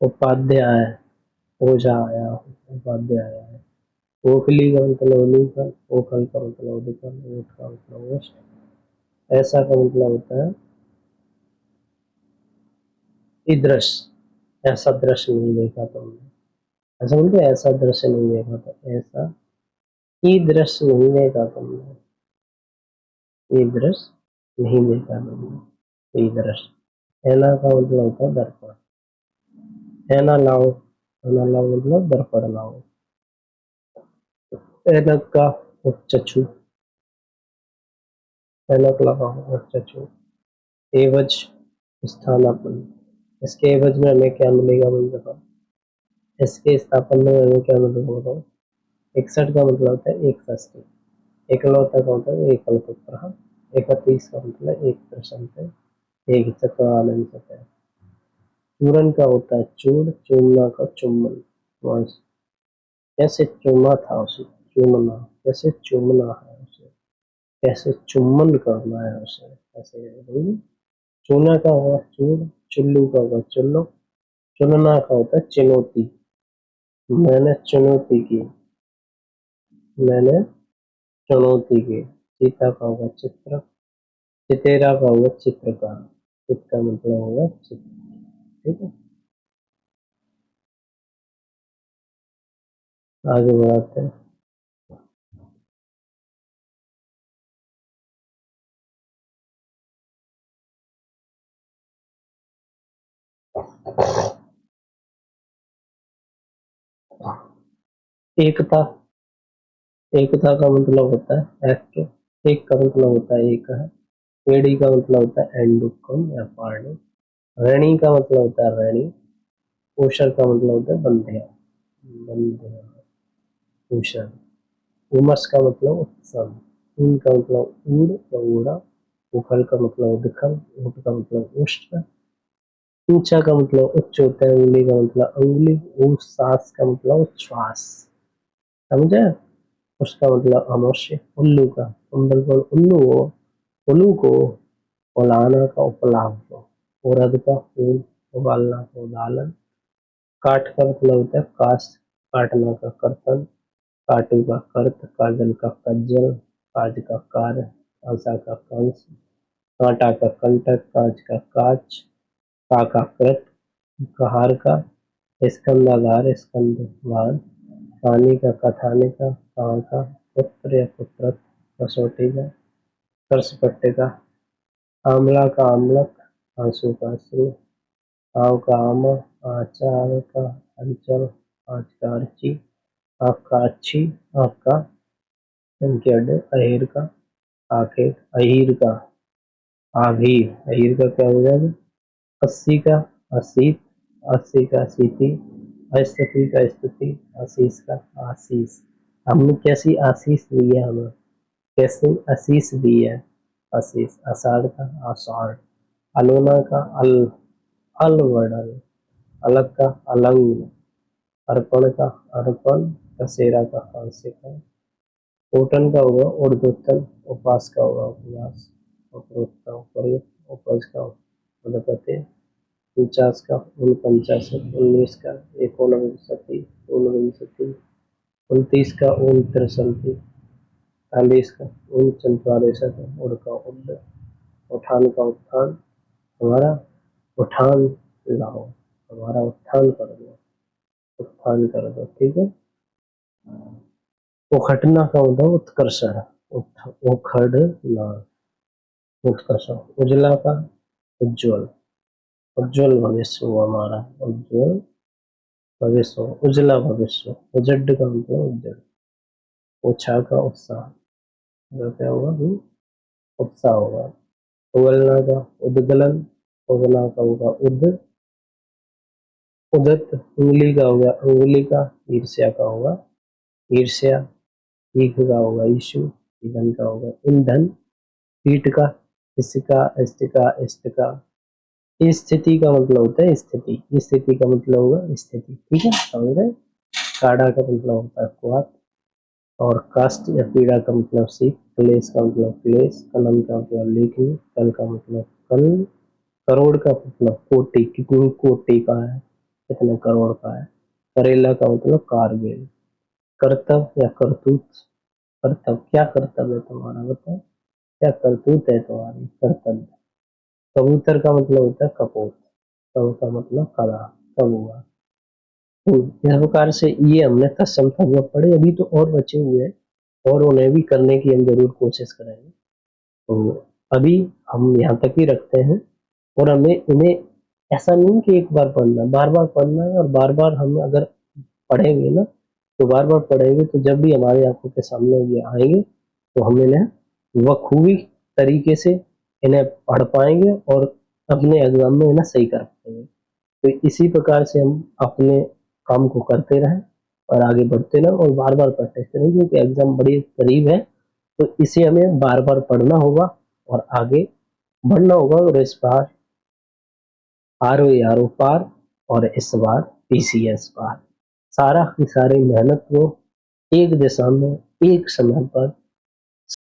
उपाध्याय, ओझा आया, उपाध्याय आया है। ओखली का मतलब उलूखल, ओखल का मतलब उदूखल, ओठ का मतलब ओष्ठ। ऐसा का मतलब होता है ईदृश, ऐसा दृश्य नहीं देखा तुमने। ऐसा बोलते हैं, ऐसा दृश्य नहीं देखा था, ऐसा ई दृश्य नहीं देखा तुमने, ई दृश्य नहीं देखा तुमने, ई दृश्य। ऐना का मतलब होता है दर्पण, ऐना लाओ, ऐना लाओ मतलब दर्पण लाओ। ऐनक का उपचक्षु, ऐनक लगाओ उपचक्षु। एवज, स्थानापन्न। इसके एवज में हमें क्या मिलेगा बोल बताओ? इसके स्थापन में हमें क्या मिलेगा बताओ? 61 का मतलब होता है एक षष्ठी, एकलौता का मतलब एकल पुत्र, 31 का मतलब एक प्रश्न है, एक चतुरानंद सतह। चूरन का होता है चूड़, चूमना का चुम्बन। वंश, कैसे चूमा था उसे, चूमना, कैसे चूमना है उसे, कैसे चुम्बन करना है उसे, ऐसे बोलिए। चूना का होगा चूड़, चुल्लू का होगा चुल्लू, चुनना का होता है चुनौती। मैंने चुनौती की, मैंने चुनौती की। चीता का होगा चित्र, चितेरा का होगा चित्रकार, चित का मतलब होगा चित्र। ठीक है। आगे बढ़ाते हैं। एकता, एकता का मतलब होता है ऐक्य, एक का मतलब होता है एक है। एड़ी का मतलब होता है एंडुक्कम या पार्णी। रैणी का मतलब होता है रैणी। पोषण का मतलब होता है बंध्या, बंध्या, पोषण। उमस का मतलब उत्सव। ऊन का मतलब ऊड़ या ऊड़ा। उखल का मतलब उदखल, ऊट का मतलब उष्ण। ऊंचा का मतलब उच्च होता है, उंगली का मतलब अंगुली। श्वास का मतलब उच्छ्वास, समझे? उसका मतलब अमृष्य। उल्लू का, उंडल उल्लू हो, उल्लू को। उलाना का उपलाभ, उड़द का फूल, उबालना का उदालन। काठ का मतलब होता है कास्ट, काटना का कर्तन। काटू का कर्त, काजल का कज्जल, काज का कार्य, कांसा का कंस, कांटा का कंटक, कांच का काच, का कृत, कहार का, स्कंदाधार, स्कंदवान। पानी का कथाने का, कहाँ का, पुत्र या पुत्रक, कसौटी का, कर्स पट्टे का। आंवला का आमलक, आंसू का अश्रु। आव का आमा, आचार का अंचल, आँच का अर्ची, आँख का अच्छी, आँख का इनके अड्डे। अहिर का आखिर, अहिर का आभीर, अहिर का क्या हो जाएगा? अस्सी का असीत, अस्सी का असीति, अस्तित्व का स्तुति, आशीष का आशीष। हमने कैसी आशीष दी है हमें, कैसे आशीष दी है? आशीष। आषाढ़ का आषाढ़। अलोना का अल, अल वर्णन। अलग का अलंग। अर्पण का अर्पण। कसेरा का कांस्य का। ओटन का होगा ऊर्ध्वतन, उपास का होगा उपवास, उपरोक्त का उपयुक्त, उपज का उदपते, 49 का 49, 19 का 49, 49, 29 का 39, 40 का 39, उड़ का उड़, उठान का उत्थान, हमारा उठान लाओ, हमारा उत्थान कर दो, उत्थान कर दो, ठीक है। उखटना का मतलब उत्कर्षण, उखड़ना, उत्कर्षण। उजला का उज्ज्वल, उज्ज्वल भविष्य हो हमारा, उज्ज्वल भविष्य, उजला भविष्य। उजड का मतलब उज्जवल। ओछा का उत्साह, जो क्या होगा, उत्साह होगा। उगलना का उद्गलन, उगला का होगा उदत। उंगली का होगा उंगली का, ईर्ष्या का होगा ईर्ष्या। ईख का होगा ईशु, ईंधन का होगा ईंधन। पीठ का इसका, इष्टिका, इष्टिका। स्थिति का मतलब होता है स्थिति, स्थिति का मतलब होगा स्थिति, ठीक है, समझ रहे। काढ़ा का मतलब होता है कुआत। और कास्ट या पीड़ा का मतलब सीख। क्लेश का मतलब क्लेश। कलम का मतलब लेखनी। कल का मतलब कल। करोड़ का मतलब कोटि, कितनी कोटि का है, कितने करोड़ का है। करेला का मतलब कारगिल। कर्तव्य या करतूत, कर्तव्य, क्या कर्तव्य है तुम्हारा, बताओ क्या करतूत है तुम्हारी, कर्तव्य। कबूतर का मतलब होता है कपोत। कब का मतलब कला, कब हुआ। तो इस प्रकार से ये हमने तत्सम तक पढ़े, अभी तो और बचे हुए हैं और उन्हें भी करने की हम जरूर कोशिश करेंगे। तो अभी हम यहाँ तक ही रखते हैं। और हमें इन्हें ऐसा नहीं कि एक बार पढ़ना, बार बार पढ़ना है। और बार बार हम अगर पढ़ेंगे ना, तो बार बार पढ़ेंगे तो जब भी हमारी आंखों के सामने ये आएंगे तो हम इन्हें बखूबी तरीके से इन्हें पढ़ पाएंगे और अपने एग्जाम में इन्हें सही कर पाएंगे। तो इसी प्रकार से हम अपने काम को करते रहें और आगे बढ़ते रहें और बार बार प्रैक्टिस करें, क्योंकि एग्जाम बड़ी करीब है। तो इसे हमें बार बार पढ़ना होगा और आगे बढ़ना होगा। और इस बार आर ओ पार, और इस बार पीसीएस पार। सारा की सारी मेहनत को एक दिशा में, एक समय पर